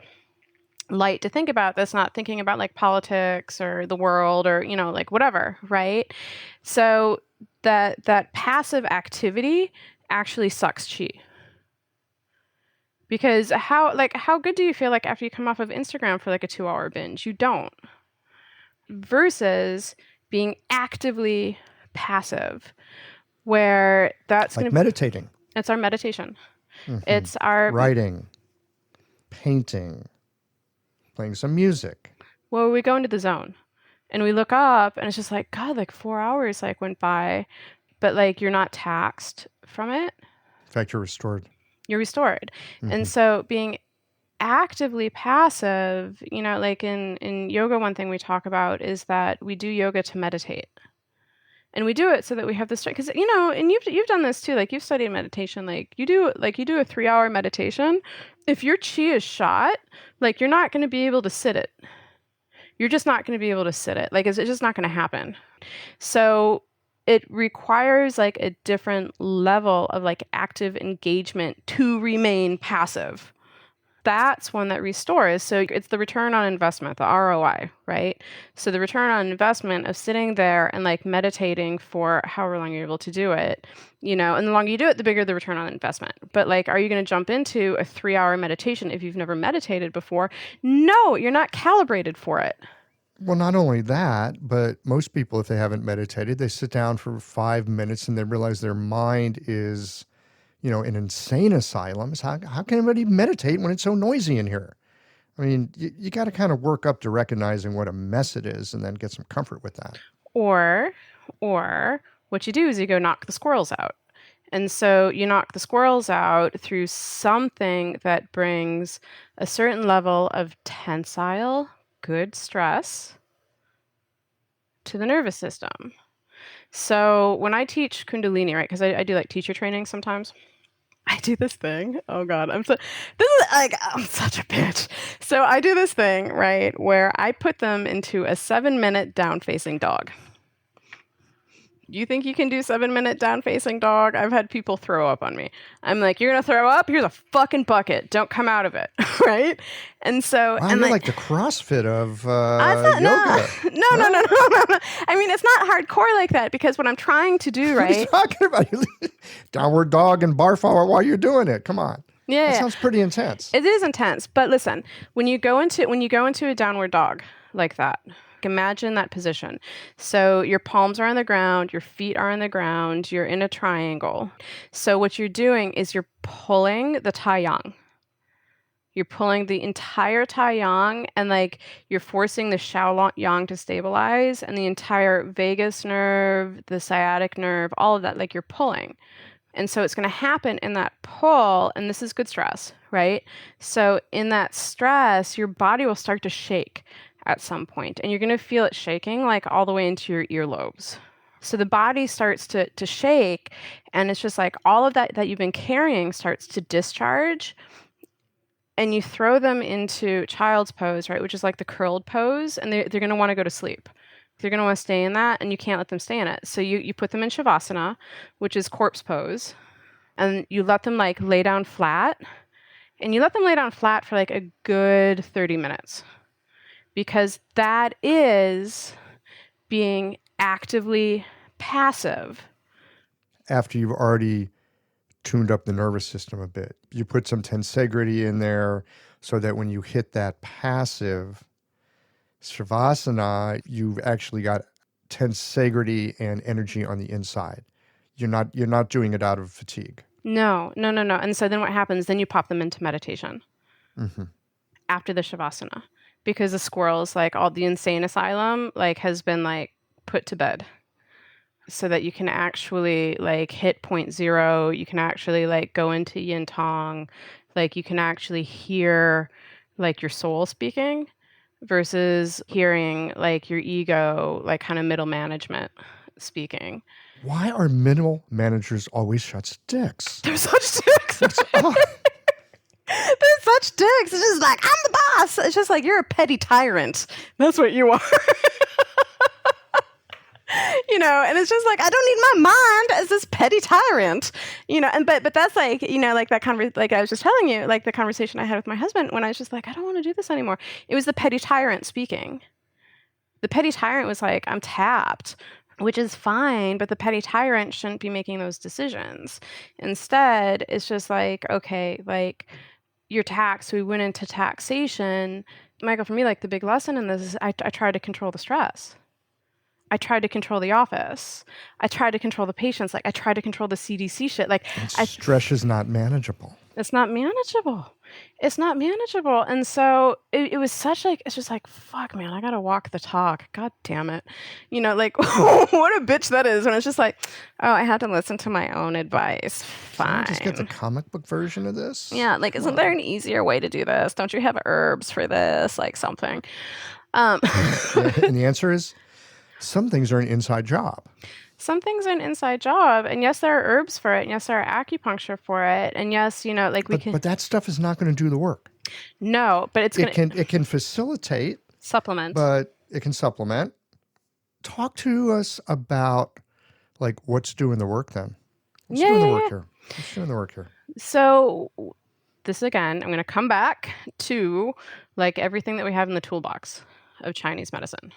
light to think about that's not thinking about like politics or the world or like whatever, right? So that passive activity actually sucks chi, because how good do you feel like after you come off of Instagram for like a 2-hour binge? You don't. Versus being actively passive, where that's like gonna meditating. It's our meditation. Mm-hmm. It's our writing, painting, playing some music. Well, we go into the zone and we look up and it's just like, God, like 4 hours like went by, but like you're not taxed from it. In fact, you're restored. You're restored. Mm-hmm. And so being actively passive, like in yoga, one thing we talk about is that we do yoga to meditate. And we do it so that we have this, because and you've done this too. Like you've studied meditation. Like you do a 3-hour meditation. If your chi is shot, like you're not going to be able to sit it. You're just not going to be able to sit it. Like it's just not going to happen. So it requires like a different level of like active engagement to remain passive. That's one that restores. So it's the return on investment, the ROI, right? So the return on investment of sitting there and like meditating for however long you're able to do it, and the longer you do it, the bigger the return on investment. But like, are you going to jump into a 3-hour meditation if you've never meditated before? No, you're not calibrated for it. Well, not only that, but most people, if they haven't meditated, they sit down for 5 minutes and they realize their mind is an insane asylum. How can anybody meditate when it's so noisy in here? I mean, you got to kind of work up to recognizing what a mess it is and then get some comfort with that. Or what you do is you go knock the squirrels out. And so you knock the squirrels out through something that brings a certain level of tensile, good stress to the nervous system. So when I teach Kundalini, right, because I do like teacher training sometimes, I do this thing. Oh God, I'm such a bitch. So I do this thing, right, where I put them into a 7-minute down-facing dog. You think you can do 7-minute down facing dog? I've had people throw up on me. I'm like, you're gonna throw up? Here's a fucking bucket. Don't come out of it, right? And so, Wow, and you're like, like the CrossFit of it's not, yoga. no, no, no, no, no, no, no. I mean, it's not hardcore like that because what I'm trying to do, What are you right? talking about? Downward dog and barf while you're doing it. Come on. That Yeah, sounds pretty intense. it is intense. But listen, when you go into a downward dog like that, imagine that position. So your palms are on the ground, your feet are on the ground, you're in a triangle. So what you're doing is you're pulling the tai yang. You're pulling the entire tai yang and like you're forcing the xiao yang to stabilize and the entire vagus nerve, the sciatic nerve, all of that, like you're pulling. And so it's going to happen in that pull, and this is good stress, right? So in that stress, your body will start to shake at some point, and you're going to feel it shaking like all the way into your earlobes. So the body starts to shake, and it's just like all of that you've been carrying starts to discharge, and you throw them into child's pose, right, which is like the curled pose, and they're going to want to go to sleep. They're going to want to stay in that, and you can't let them stay in it. So you put them in shavasana, which is corpse pose, and you let them like lay down flat, and you let them lay down flat for like a good 30 minutes because that is being actively passive. After you've already tuned up the nervous system a bit, you put some tensegrity in there so that when you hit that passive Shavasana, you've actually got tensegrity and energy on the inside. You're not doing it out of fatigue. No, no, no, no. And so then what happens? Then you pop them into meditation after the Shavasana because the squirrels, like all the insane asylum, like has been like put to bed so that you can actually like hit point zero. You can actually like go into yin tong, like you can actually hear like your soul speaking versus hearing like your ego, like kind of middle management speaking. Why are middle managers always such dicks? They're such dicks. They're such dicks. It's just like, I'm the boss. It's just like, you're a petty tyrant. That's what you are. And it's just like, I don't need my mind as this petty tyrant, and but that's like, like that like I was just telling you, like the conversation I had with my husband when I was just like, I don't want to do this anymore. It was the petty tyrant speaking. The petty tyrant was like, I'm tapped, which is fine, but the petty tyrant shouldn't be making those decisions. Instead, it's just like, okay, like you're taxed. We went into taxation. Michael, for me, like the big lesson in this is I tried to control the stress. I tried to control the office. I tried to control the patients. Like I tried to control the CDC shit. Like stress is not manageable. It's not manageable. It's not manageable. And so it was such like, it's just like, fuck, man, I got to walk the talk. God damn it. Like what a bitch that is. And it's just like, oh, I had to listen to my own advice. Fine. Can I just get the comic book version of this? Yeah. Like, isn't there an easier way to do this? Don't you have herbs for this? Like something. And the answer is, some things are an inside job. Some things are an inside job. And yes, there are herbs for it. And yes, there are acupuncture for it. And yes, like we can. But that stuff is not going to do the work. No, but it can facilitate. Supplement. But it can supplement. Talk to us about like what's doing the work then. What's doing the work here? What's doing the work here? So this again, I'm going to come back to like everything that we have in the toolbox of Chinese medicine.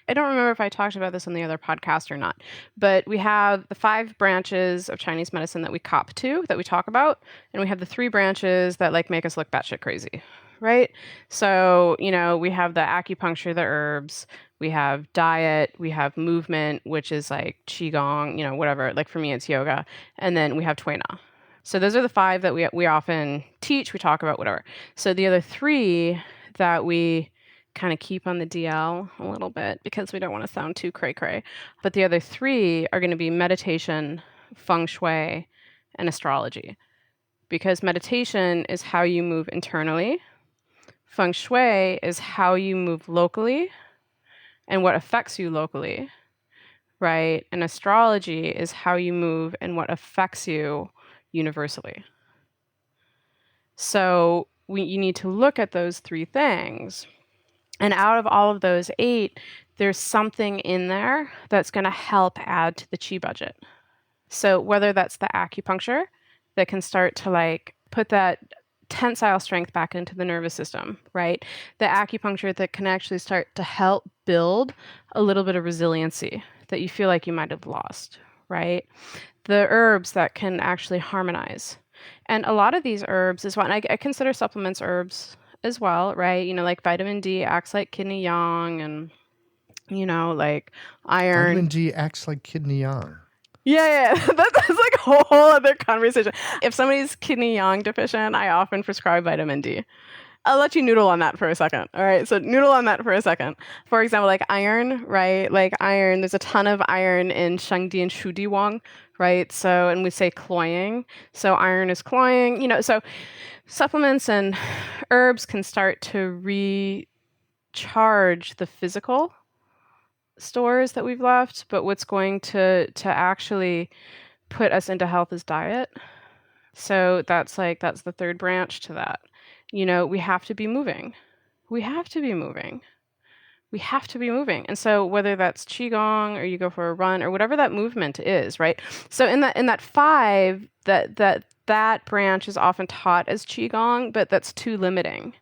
I don't remember if I talked about this on the other podcast or not, but we have the 5 branches of Chinese medicine that we cop to, that we talk about, and we have the 3 branches that like make us look batshit crazy, right? So, we have the acupuncture, the herbs, we have diet, we have movement, which is like qigong, whatever. Like for me, it's yoga, and then we have Tui Na. So those are the 5 that we often teach, we talk about, whatever. So the other 3 that we kind of keep on the DL a little bit because we don't want to sound too cray-cray. But the other 3 are going to be meditation, feng shui, and astrology. Because meditation is how you move internally. Feng shui is how you move locally and what affects you locally, right? And astrology is how you move and what affects you universally. So you need to look at those 3 things. And out of all of those 8, there's something in there that's going to help add to the chi budget. So whether that's the acupuncture that can start to like put that tensile strength back into the nervous system, right? The acupuncture that can actually start to help build a little bit of resiliency that you feel like you might have lost, right? The herbs that can actually harmonize. And a lot of these herbs is what I consider supplements herbs as well, right? Like vitamin D acts like kidney yang, and like Vitamin iron. D acts like kidney yang. Yeah. That's like a whole other conversation. If somebody's kidney yang deficient, I often prescribe vitamin D. I'll let you noodle on that for a second. All right. So noodle on that for a second. For example, like iron, right? Like iron, there's a ton of iron in Shengdi and Shudi Wang, right? So, and we say cloying. So iron is cloying, so supplements and herbs can start to recharge the physical stores that we've left, but what's going to actually put us into health is diet. So that's the third branch to that. We have to be moving. We have to be moving. We have to be moving. And so whether that's qigong or you go for a run or whatever that movement is, right? So in that 5, that branch is often taught as qigong, but that's too limiting.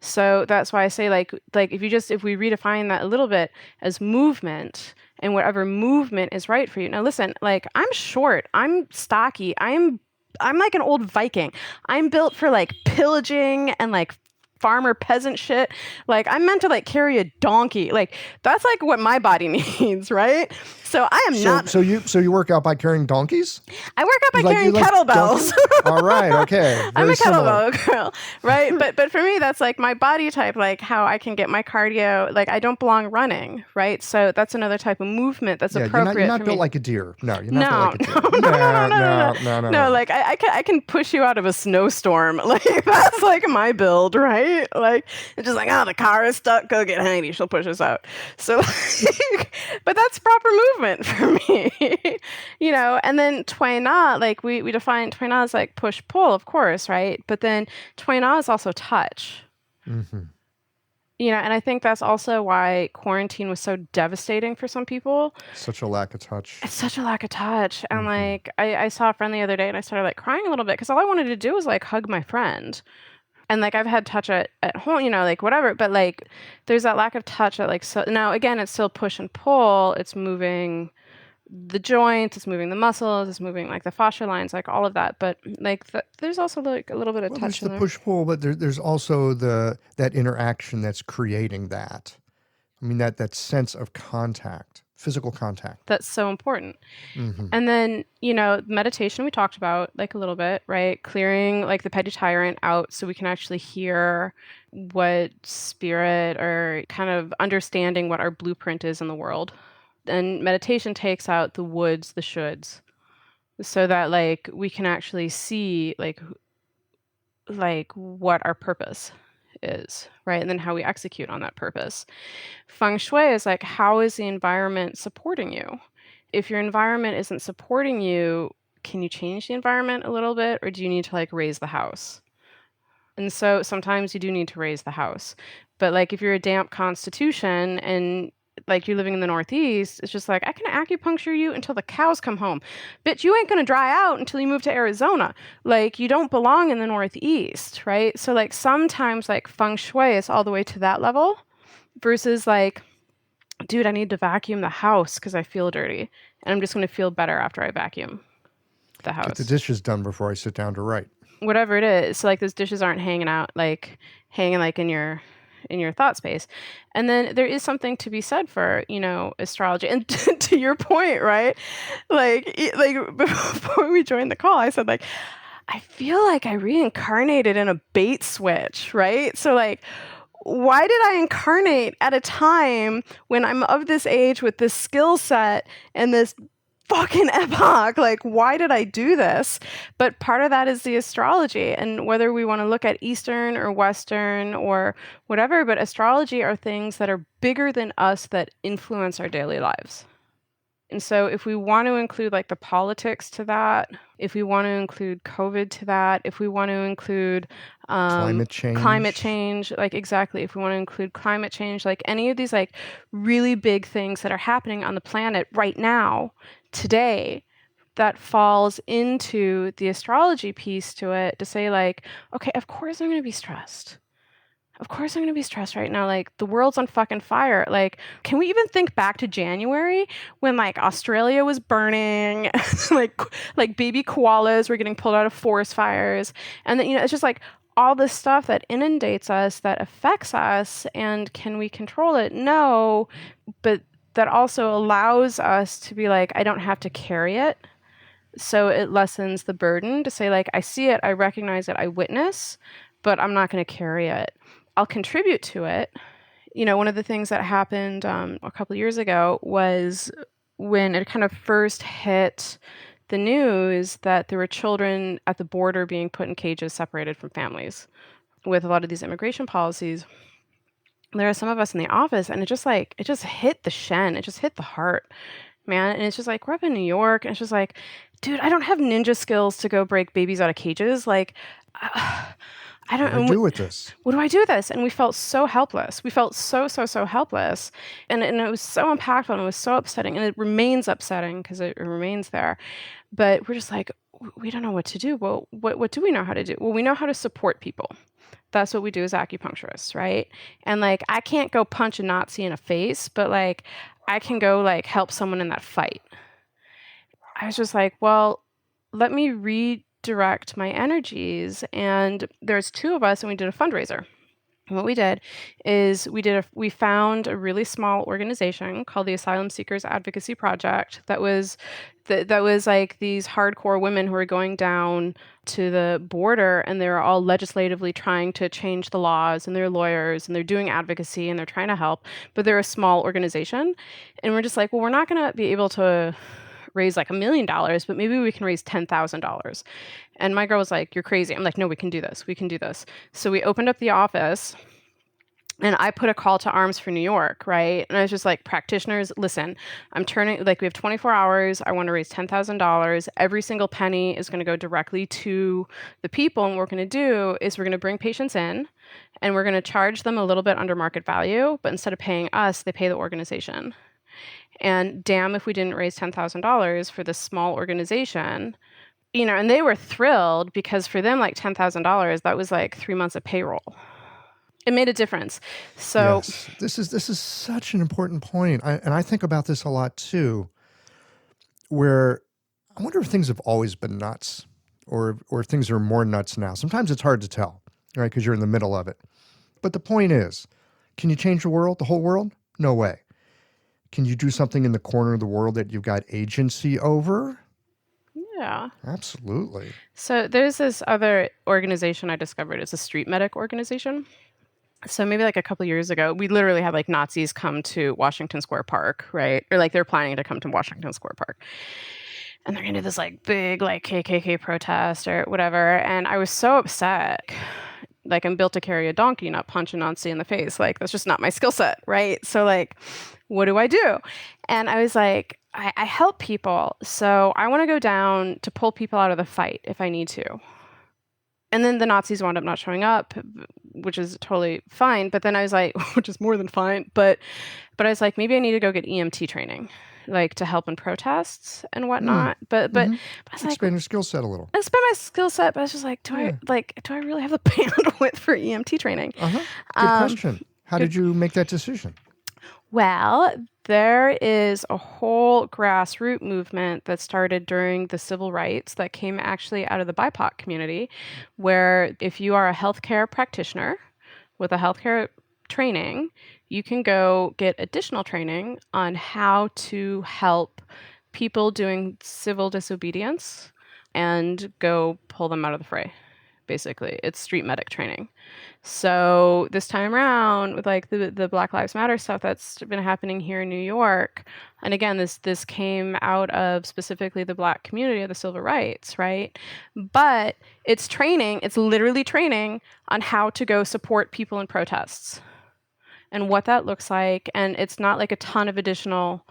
So that's why I say like if we redefine that a little bit as movement and whatever movement is right for you. Now listen, like I'm short, I'm stocky, I'm like an old Viking. I'm built for like pillaging and like farmer peasant shit. Like I'm meant to like carry a donkey. Like that's like what my body needs, right? So I am not. So you work out by carrying donkeys? I work out by carrying kettlebells. All right, okay. I'm a kettlebell girl, right? But for me, that's like my body type, like how I can get my cardio. Like I don't belong running, right? So that's another type of movement that's appropriate. You're not built me. like a deer. No, you're not built like a deer. No. Like I can push you out of a snowstorm. Like that's like my build, right? Like it's just like, oh, the car is stuck. Go get Heidi. She'll push us out. So, but that's proper movement for me, And then Tui Na, like we define Tui Na as like push pull, of course, right? But then Tui Na is also touch. Mm-hmm. And I think that's also why quarantine was so devastating for some people. Such a lack of touch. It's such a lack of touch. And like, I saw a friend the other day and I started like crying a little bit because all I wanted to do was like hug my friend. And like, I've had touch at home, like whatever, but like, there's that lack of touch that like, so now again, it's still push and pull. It's moving the joints, it's moving the muscles, it's moving like the fascia lines, like all of that. But like there's also like a little bit of touch in there. There's the push pull, but there's also that interaction that's creating that. I mean that sense of contact, physical contact. That's so important. And then meditation we talked about like a little bit, right? Clearing like the petty tyrant out so we can actually hear what spirit, or kind of understanding what our blueprint is in the world. And meditation takes out the woulds, the shoulds, so that like we can actually see like what our purpose is, right? And then how we execute on that purpose. Feng Shui is like, how is the environment supporting you? If your environment isn't supporting you, can you change the environment a little bit, or do you need to like raise the house? And so sometimes you do need to raise the house. But like if you're a damp constitution and like you're living in the Northeast, it's just like, I can acupuncture you until the cows come home. Bitch, you ain't going to dry out until you move to Arizona. Like you don't belong in the Northeast, right? So like sometimes like Feng Shui is all the way to that level versus like, dude, I need to vacuum the house because I feel dirty. And I'm just going to feel better after I vacuum the house. Get the dishes done before I sit down to write. Whatever it is. So like those dishes aren't hanging in your thought space. And then there is something to be said for, astrology. And to your point, right? Like before we joined the call, I said like, I feel like I reincarnated in a bait switch, right? So like, why did I incarnate at a time when I'm of this age with this skill set and this fucking epoch? Like, why did I do this? But part of that is the astrology, and whether we want to look at Eastern or Western or whatever, but astrology are things that are bigger than us that influence our daily lives. And so if we want to include like the politics to that, if we want to include COVID to that, if we want to include Climate climate change. change, like exactly, if we want to include climate change, like any of these like really big things that are happening on the planet right now, today, that falls into the astrology piece to it to say like, okay, of course I'm going to be stressed. Of course I'm going to be stressed right now. Like the world's on fucking fire. Like, can we even think back to January when like Australia was burning, like like baby koalas were getting pulled out of forest fires, and then it's just like all this stuff that inundates us that affects us, and can we control it? No, but that also allows us to be like, I don't have to carry it. So it lessens the burden to say like, I see it, I recognize it, I witness, but I'm not going to carry it. I'll contribute to it. One of the things that happened a couple of years ago was when it kind of first hit the news that there were children at the border being put in cages separated from families with a lot of these immigration policies. There are some of us in the office, and it just hit the shen. It just hit the heart, man. And it's just like, we're up in New York, and it's just like, dude, I don't have ninja skills to go break babies out of cages. Like, I don't What do I do with this? What do I do with this? And we felt so helpless. We felt so helpless. And it was so impactful, and it was so upsetting. And it remains upsetting because it remains there. But we're just like, we don't know what to do. Well, what do we know how to do? Well, we know how to support people. That's what we do as acupuncturists, right? And like, I can't go punch a Nazi in a face, but like, I can go like help someone in that fight. I was just like, well, let me redirect my energies. And there's two of us, and we did a fundraiser. And what we did is we found a really small organization called the Asylum Seekers Advocacy Project that was like these hardcore women who were going down to the border, and they were all legislatively trying to change the laws, and they're lawyers, and they're doing advocacy, and they're trying to help, but they're a small organization. And we're just like, well, we're not going to be able to raise like $1 million, but maybe we can raise $10,000. And my girl was like, you're crazy. I'm like, no, we can do this. We can do this. So we opened up the office, and I put a call to arms for New York, right? And I was just like, practitioners, listen, we have 24 hours. I want to raise $10,000. Every single penny is going to go directly to the people. And what we're going to do is we're going to bring patients in, and we're going to charge them a little bit under market value. But instead of paying us, they pay the organization. And damn if we didn't raise $10,000 for this small organization, and they were thrilled because for them, like $10,000, that was like 3 months of payroll. It made a difference. So yes, this is such an important point. And I think about this a lot too, where I wonder if things have always been nuts or if things are more nuts now. Sometimes it's hard to tell, right? Because you're in the middle of it. But the point is, can you change the world, the whole world? No way. Can you do something in the corner of the world that you've got agency over? yeah. Absolutely. So there's this other organization I discovered. It's a street medic organization. So maybe like a couple of years ago, we literally had like Nazis come to Washington Square Park, right? Or like they're planning to come to Washington Square Park. And they're going to do this like big like KKK protest or whatever. And I was so upset. Like, I'm built to carry a donkey, not punch a Nazi in the face. Like, that's just not my skill set, right? So like, what do I do? And I was like, I help people. So I want to go down to pull people out of the fight if I need to. And then the Nazis wound up not showing up, which is totally fine. But then I was like, which is more than fine. But I was like, maybe I need to go get EMT training, like to help in protests and whatnot. But I was like, expand your skill set a little. Expand my skill set, but I was just like, do I really have the bandwidth for EMT training? Good question. How did you make that decision? Well, there is a whole grassroots movement that started during the civil rights that came actually out of the BIPOC community, where if you are a healthcare practitioner with a healthcare training, you can go get additional training on how to help people doing civil disobedience and go pull them out of the fray. Basically, it's street medic training. So this time around, with like the Black Lives Matter stuff that's been happening here in New York, and again, this came out of specifically the Black community of the civil rights, right? But it's training. It's literally training on how to go support people in protests and what that looks like. And it's not like a ton of additional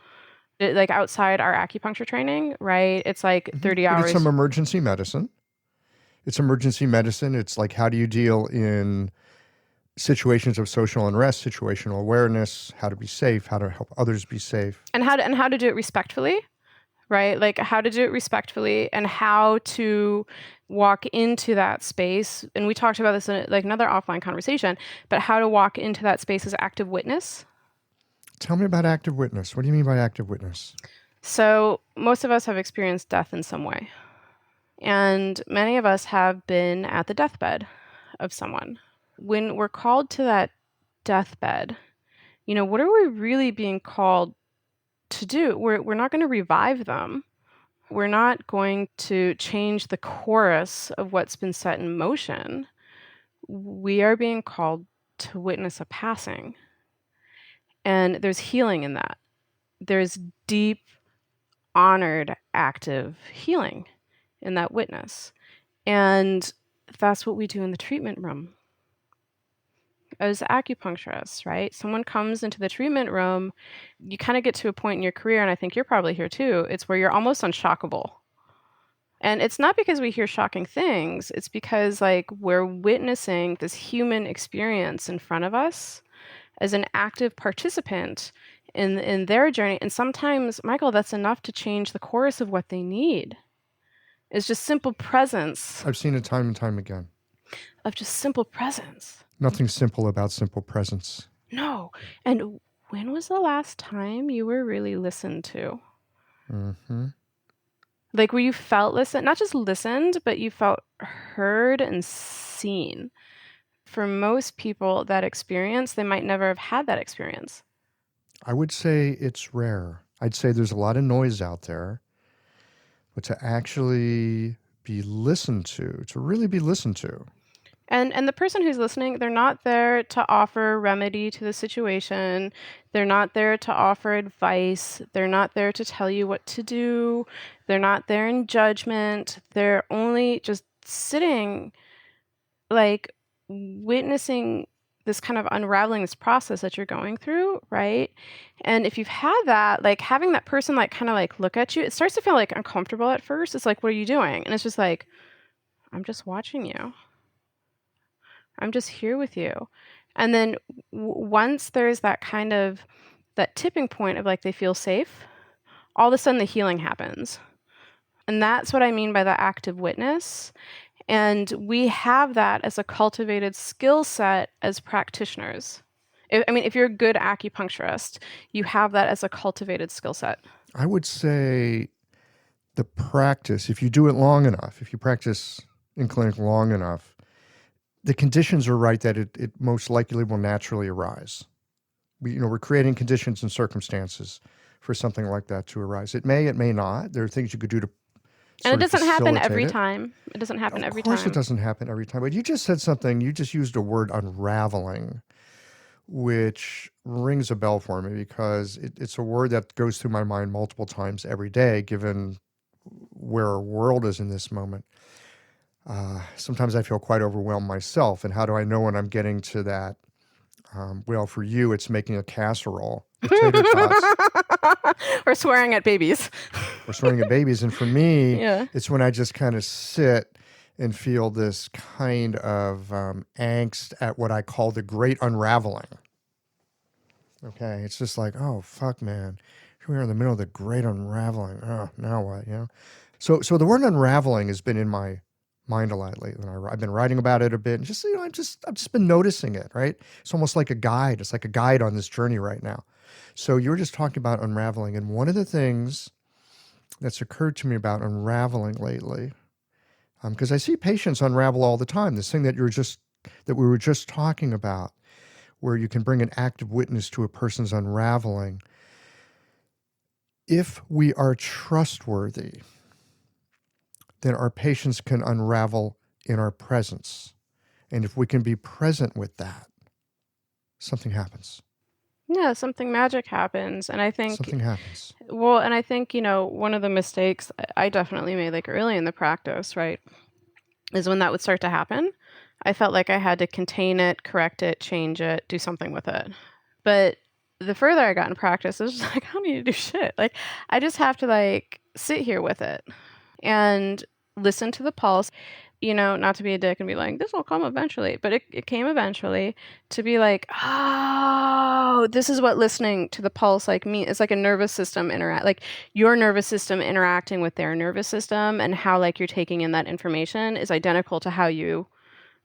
like outside our acupuncture training, right? It's like 30 But it's hours. some emergency medicine. It's emergency medicine. It's like, how do you deal in situations of social unrest, situational awareness, how to be safe, how to help others be safe. And how to do it respectfully, right? Like how to do it respectfully and how to walk into that space. And we talked about this in like another offline conversation, but how to walk into that space as active witness. Tell me about active witness. What do you mean by active witness? So most of us have experienced death in some way. And many of us have been at the deathbed of someone. When we're called to that deathbed, what are we really being called to do? We're not going to revive them. We're not going to change the chorus of what's been set in motion. We are being called to witness a passing. And there's healing in that. There's deep, honored, active healing in that witness. And that's what we do in the treatment room. As acupuncturists, right? Someone comes into the treatment room, you kind of get to a point in your career, and I think you're probably here too, it's where you're almost unshockable. And it's not because we hear shocking things, it's because like we're witnessing this human experience in front of us as an active participant in their journey. And sometimes, Michael, that's enough to change the course of what they need. It's just simple presence. I've seen it time and time again. Of just simple presence. Nothing simple about simple presence. No. And when was the last time you were really listened to? Mm-hmm. Like where you felt listened, not just listened, but you felt heard and seen. For most people, that experience, they might never have had that experience. I would say it's rare. I'd say there's a lot of noise out there, but to actually be listened to really be listened to. And the person who's listening, they're not there to offer remedy to the situation. They're not there to offer advice. They're not there to tell you what to do. They're not there in judgment. They're only just sitting, like witnessing this kind of unraveling, this process that you're going through, right? And if you've had that, like having that person like kind of like look at you, it starts to feel like uncomfortable at first. It's like, what are you doing? And it's just like, I'm just watching you. I'm just here with you. And then once there's that kind of that tipping point of like they feel safe, all of a sudden the healing happens. And that's what I mean by the active witness. And we have that as a cultivated skill set as practitioners. If you're a good acupuncturist, you have that as a cultivated skill set. I would say the practice, if you do it long enough, if you practice in clinic long enough, the conditions are right that it most likely will naturally arise. We're creating conditions and circumstances for something like that to arise. It may not. There are things you could do to And it doesn't happen facilitate every it. time. It doesn't happen every time. Of course it doesn't happen every time. But you just said something, you just used a word, unraveling, which rings a bell for me because it's a word that goes through my mind multiple times every day, given where our world is in this moment. Sometimes I feel quite overwhelmed myself. And how do I know when I'm getting to that? Well, for you, it's making a casserole, potato tots. Or swearing at babies. Or swearing at babies. And for me, Yeah. it's when I just kind of sit and feel this kind of angst at what I call the great unraveling. Okay, it's just like, oh, fuck, man. Here we are in the middle of the great unraveling. Oh, now what, So the word unraveling has been in my mind a lot lately. I've been writing about it a bit, and just I've just been noticing it. Right, it's almost like a guide. It's like a guide on this journey right now. So you were just talking about unraveling, and one of the things that's occurred to me about unraveling lately, because I see patients unravel all the time. This thing that we were just talking about, where you can bring an active witness to a person's unraveling. If we are trustworthy, then our patients can unravel in our presence. And if we can be present with that, something happens. Yeah, something magic happens. And I think Something happens. Well, and I think, one of the mistakes I definitely made like early in the practice, right, is when that would start to happen, I felt like I had to contain it, correct it, change it, do something with it. But the further I got in practice, it was just like, I don't need to do shit. Like, I just have to like sit here with it and listen to the pulse, not to be a dick and be like, this will come eventually, but it came eventually, to be like, oh, this is what listening to the pulse like me. It's like a nervous system like your nervous system interacting with their nervous system, and how like you're taking in that information is identical to how you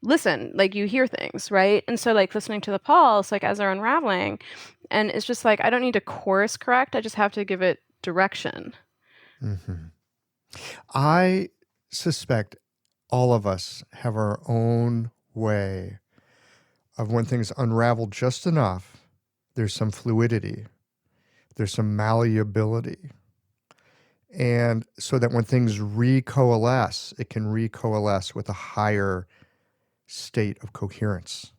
listen, like you hear things, right? And so like listening to the pulse, like as they're unraveling, and it's just like, I don't need to course correct, I just have to give it direction. I suspect all of us have our own way of when things unravel just enough, there's some fluidity, there's some malleability. And so that when things recoalesce, it can recoalesce with a higher state of coherence.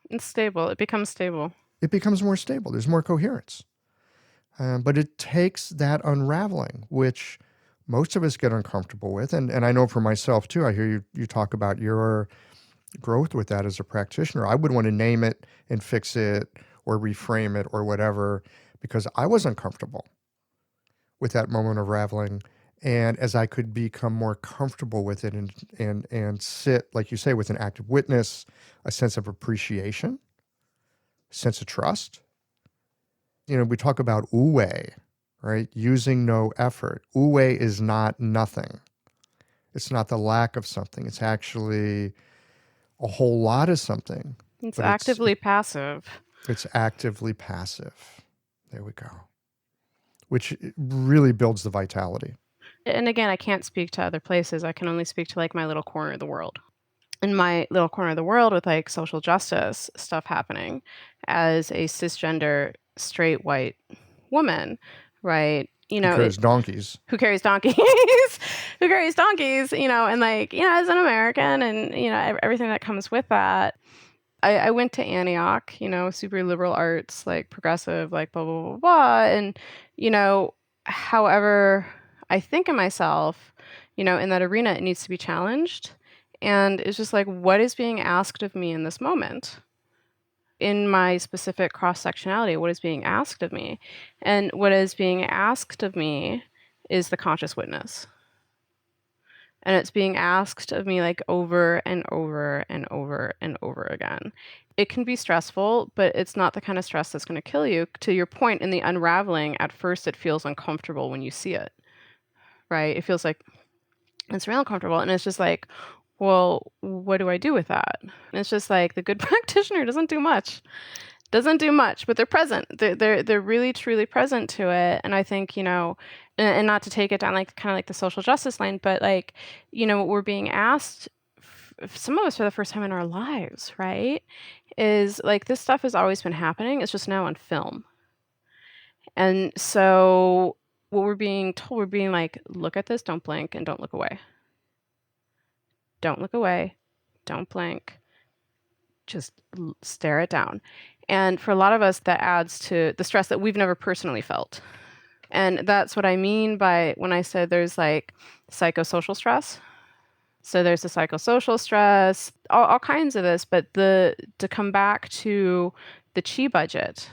It's stable. It becomes stable. It becomes more stable. There's more coherence. But it takes that unraveling, which most of us get uncomfortable with. And I know for myself too, I hear you talk about your growth with that as a practitioner. I would want to name it and fix it or reframe it or whatever, because I was uncomfortable with that moment of raveling. And as I could become more comfortable with it and sit, like you say, with an active witness, a sense of appreciation, sense of trust. We talk about wu, right? Using no effort. Wu is not nothing. It's not the lack of something. It's actually a whole lot of something. It's actively passive. It's actively passive. There we go. Which really builds the vitality. And again, I can't speak to other places. I can only speak to like my little corner of the world. In my little corner of the world with like social justice stuff happening, as a cisgender straight white woman, right? Who carries donkeys. Who carries donkeys, and like, as an American and, everything that comes with that. I went to Antioch, super liberal arts, like progressive, like blah, blah, blah, blah. And, however, I think of myself, in that arena, it needs to be challenged. And it's just like, what is being asked of me in this moment? In my specific cross-sectionality, what is being asked of me? And what is being asked of me is the conscious witness. And it's being asked of me like over and over and over and over again. It can be stressful, but it's not the kind of stress that's going to kill you. To your point, in the unraveling, at first it feels uncomfortable when you see it, right? It feels like it's real uncomfortable. And it's just like, well, what do I do with that? And it's just like the good practitioner doesn't do much, but they're present. They're really, truly present to it. And I think, and not to take it down like kind of like the social justice line, but like, what we're being asked, some of us for the first time in our lives, right, is like, this stuff has always been happening. It's just now on film. And so what we're being told, we're being like, look at this, don't blink, and don't look away. Don't look away. Don't blink. Just stare it down. And for a lot of us, that adds to the stress that we've never personally felt. And that's what I mean by when I said there's like psychosocial stress. So there's the psychosocial stress, all kinds of this, but to come back to the chi budget,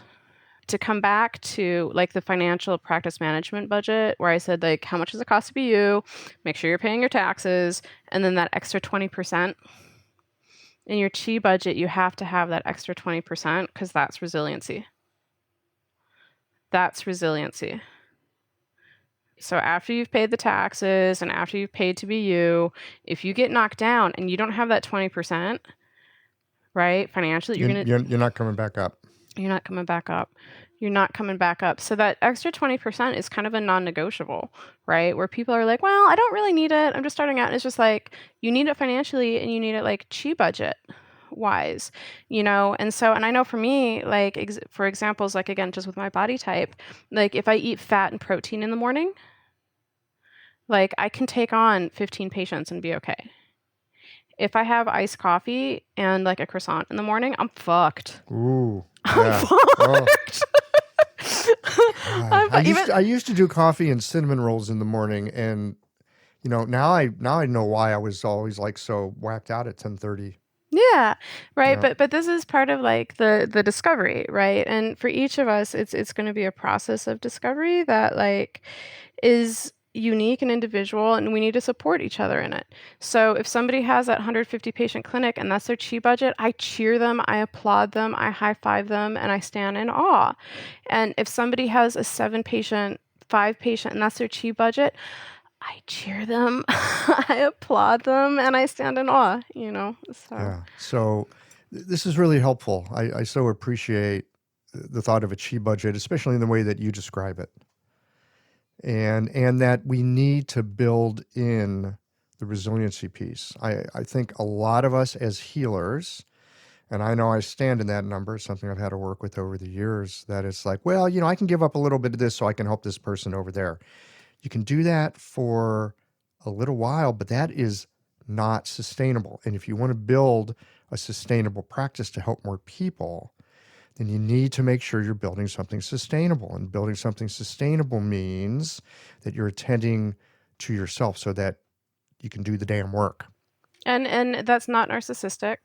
to come back to like the financial practice management budget, where I said like, how much does it cost to be you? Make sure you're paying your taxes. And then that extra 20% in your chi budget, you have to have that extra 20% because that's resiliency. That's resiliency. So after you've paid the taxes and after you've paid to be you, if you get knocked down and you don't have that 20%, right, financially, you're not coming back up. You're not coming back up. You're not coming back up. So that extra 20% is kind of a non-negotiable, right? Where people are like, well, I don't really need it. I'm just starting out. And it's just like, you need it financially and you need it like chi budget wise, And so, and I know for me, like for examples, like again, just with my body type, like if I eat fat and protein in the morning, like I can take on 15 patients and be okay. If I have iced coffee and like a croissant in the morning, I'm fucked. Ooh. I'm fucked. I used to do coffee and cinnamon rolls in the morning, and now I know why I was always like so whacked out at 10:30. Yeah, right. Yeah. But this is part of like the discovery, right? And for each of us, it's going to be a process of discovery that like is unique and individual, and we need to support each other in it. So if somebody has that 150 patient clinic and that's their chi budget, I cheer them, I applaud them, I high five them, and I stand in awe. And if somebody has a 7 patient, 5 patient, and that's their chi budget, I cheer them, I applaud them, and I stand in awe, So, Yeah. So this is really helpful. I so appreciate the thought of a chi budget, especially in the way that you describe it. And that we need to build in the resiliency piece. I think a lot of us as healers, and I know I stand in that number, something I've had to work with over the years, that it's like, well, I can give up a little bit of this so I can help this person over there. You can do that for a little while, but that is not sustainable. And if you want to build a sustainable practice to help more people, then you need to make sure you're building something sustainable. And building something sustainable means that you're attending to yourself so that you can do the damn work. and that's not narcissistic,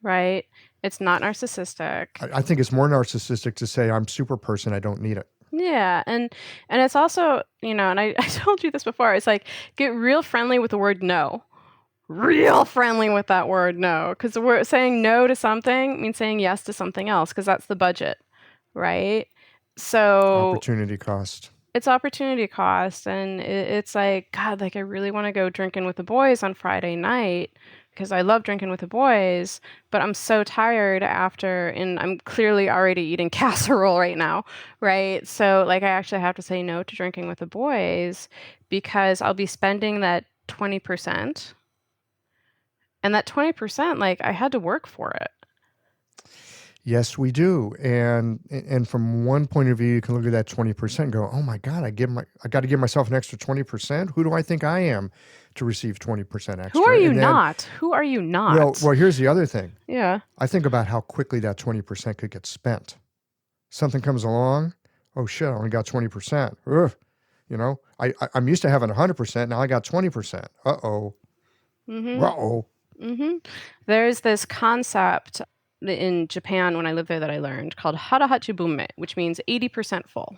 right? It's not narcissistic. I think it's more narcissistic to say, I'm super person, I don't need it. Yeah, and it's also, and I told you this before, it's like get real friendly with the word no. Real friendly with that word no, because we're saying no to something means saying yes to something else, because that's the budget, right? So Opportunity cost. it's opportunity cost, and it's like, God, like I really want to go drinking with the boys on Friday night because I love drinking with the boys, but I'm so tired after, and I'm clearly already eating casserole right now, right? So like I actually have to say no to drinking with the boys because I'll be spending that 20%. And that 20%, like I had to work for it. Yes, we do. And from one point of view, you can look at that 20% and go, oh my God, I got to give myself an extra 20%. Who do I think I am to receive 20% extra? Who are you And then, not? Who are you not? well, here's the other thing. Yeah. I think about how quickly that 20% could get spent. Something comes along, oh shit, I only got 20%. Ugh. I'm used to having 100%. Now I got 20%. Uh-oh. Mm-hmm. Uh-oh. Mm-hmm. There's this concept in Japan when I lived there that I learned called harahachibumme, which means 80% full.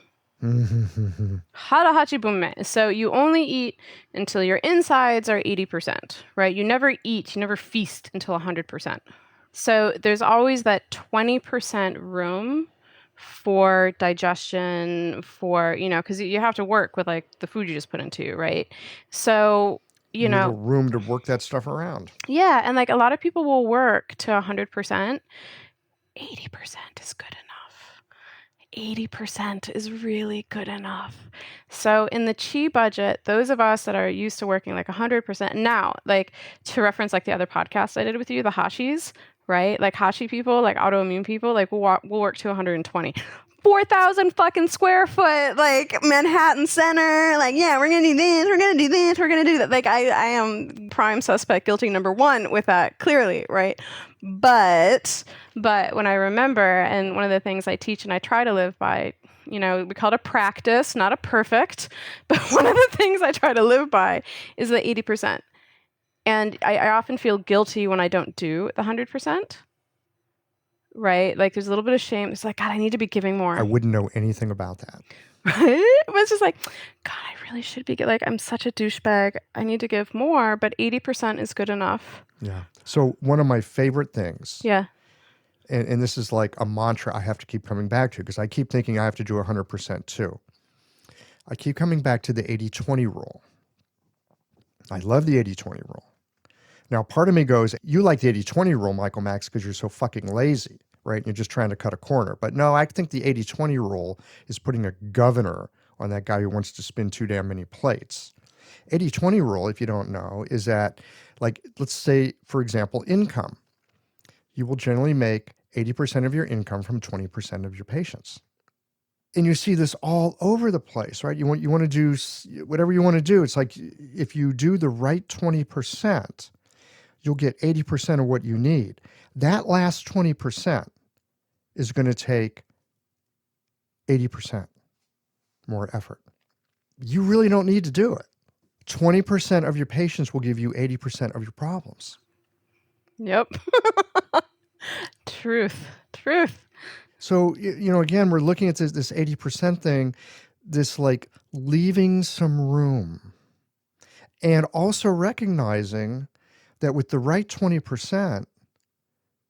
Harahachibumme. So you only eat until your insides are 80%, right? You never eat, you never feast until 100%. So there's always that 20% room for digestion, for, because you have to work with like the food you just put into you, right? So, You need a room to work that stuff around. yeah, and like a lot of people will work to 100%. 80% is good enough. 80% is really good enough. So in the chi budget, those of us that are used to working like 100% now, like to reference like the other podcast I did with you, the Hashis, right? Like Hashi people, like autoimmune people, like we'll work to 120. 4,000 fucking square foot, like Manhattan Center. Like, yeah, we're gonna do this, we're gonna do this, we're gonna do that. Like, I am prime suspect, guilty number one with that, clearly, right? But when I remember, and one of the things I teach and I try to live by, we call it a practice, not a perfect, but one of the things I try to live by is the 80%. And I often feel guilty when I don't do the 100%. Right? Like there's a little bit of shame. It's like, God, I need to be giving more. I wouldn't know anything about that. Right? But it's just like, God, I really should be like, I'm such a douchebag. I need to give more, but 80% is good enough. Yeah. So one of my favorite things. Yeah. And this is like a mantra I have to keep coming back to because I keep thinking I have to do 100% too. I keep coming back to the 80-20 rule. I love the 80-20 rule. Now, part of me goes, you like the 80-20 rule, Michael Max, because you're so fucking lazy, right? And you're just trying to cut a corner. But no, I think the 80-20 rule is putting a governor on that guy who wants to spin too damn many plates. 80-20 rule, if you don't know, is that, like, let's say, for example, income. You will generally make 80% of your income from 20% of your patients. And you see this all over the place, right? You want to do whatever you want to do. It's like if you do the right 20%, you'll get 80% of what you need. That last 20% is going to take 80% more effort. You really don't need to do it. 20% of your patients will give you 80% of your problems. Yep. Truth. Truth. So, again, we're looking at this 80% thing, this like leaving some room, and also recognizing that with the right 20%,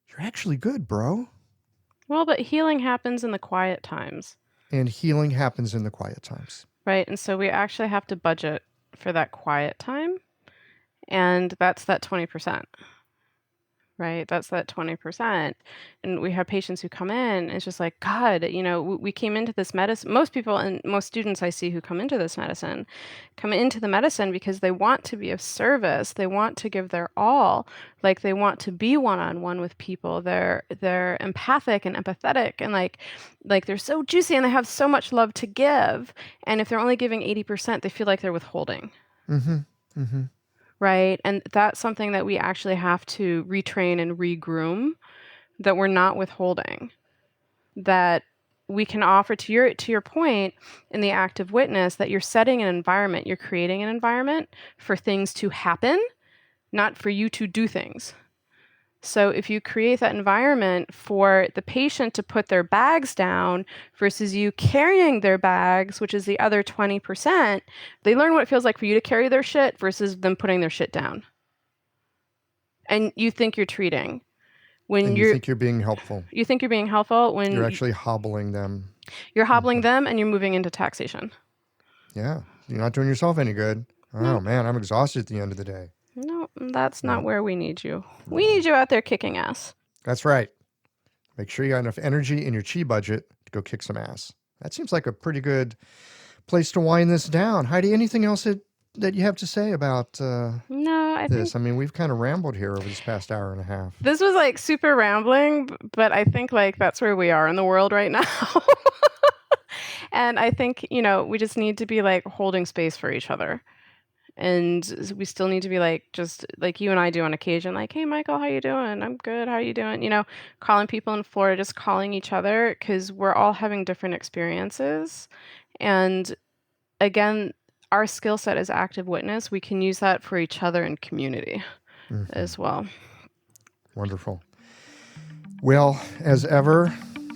you're actually good, bro. Well, but healing happens in the quiet times. And healing happens in the quiet times. Right. And so we actually have to budget for that quiet time. And that's that 20%. Right. That's that 20%. And we have patients who come in, it's just like, God, we came into this medicine. Most people and most students I see who come into this medicine come into the medicine because they want to be of service. They want to give their all. Like they want to be one-on-one with people. They're empathic and empathetic and like they're so juicy and they have so much love to give. And if they're only giving 80%, they feel like they're withholding. Mm-hmm. Mm-hmm. Right. And that's something that we actually have to retrain and regroom, that we're not withholding, that we can offer to your point in the active witness, that you're setting an environment, you're creating an environment for things to happen, not for you to do things. So if you create that environment for the patient to put their bags down versus you carrying their bags, which is the other 20%, they learn what it feels like for you to carry their shit versus them putting their shit down. And you think you're treating. And you think you're being helpful. You think you're being helpful when you're actually hobbling them. You're hobbling them and you're moving into taxation. Yeah. You're not doing yourself any good. Oh, man, I'm exhausted at the end of the day. No, that's not where we need you. We need you out there kicking ass. That's right. Make sure you got enough energy in your chi budget to go kick some ass. That seems like a pretty good place to wind this down. Heidi, anything else that you have to say about No, I this? think I mean, we've kind of rambled here over this past hour and a half. this was like super rambling, but I think like that's where we are in the world right now. And I think, we just need to be like holding space for each other. And we still need to be like, just like you and I do on occasion, like, hey, Michael, how you doing? I'm good. How are you doing? Calling people in Florida, just calling each other, because we're all having different experiences. And again, our skill set as active witness, we can use that for each other in community as well. Wonderful. Well, as ever,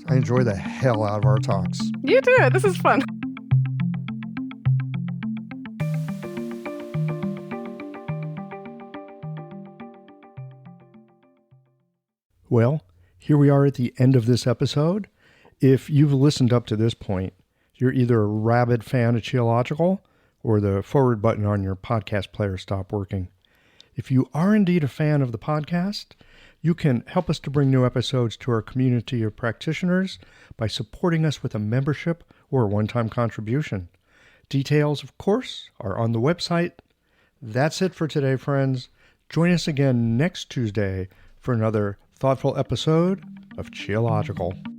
I enjoy the hell out of our talks. You too. This is fun. Well, here we are at the end of this episode. If you've listened up to this point, you're either a rabid fan of Qiological or the forward button on your podcast player stopped working. If you are indeed a fan of the podcast, you can help us to bring new episodes to our community of practitioners by supporting us with a membership or a one-time contribution. Details, of course, are on the website. That's it for today, friends. Join us again next Tuesday for another thoughtful episode of Qiological.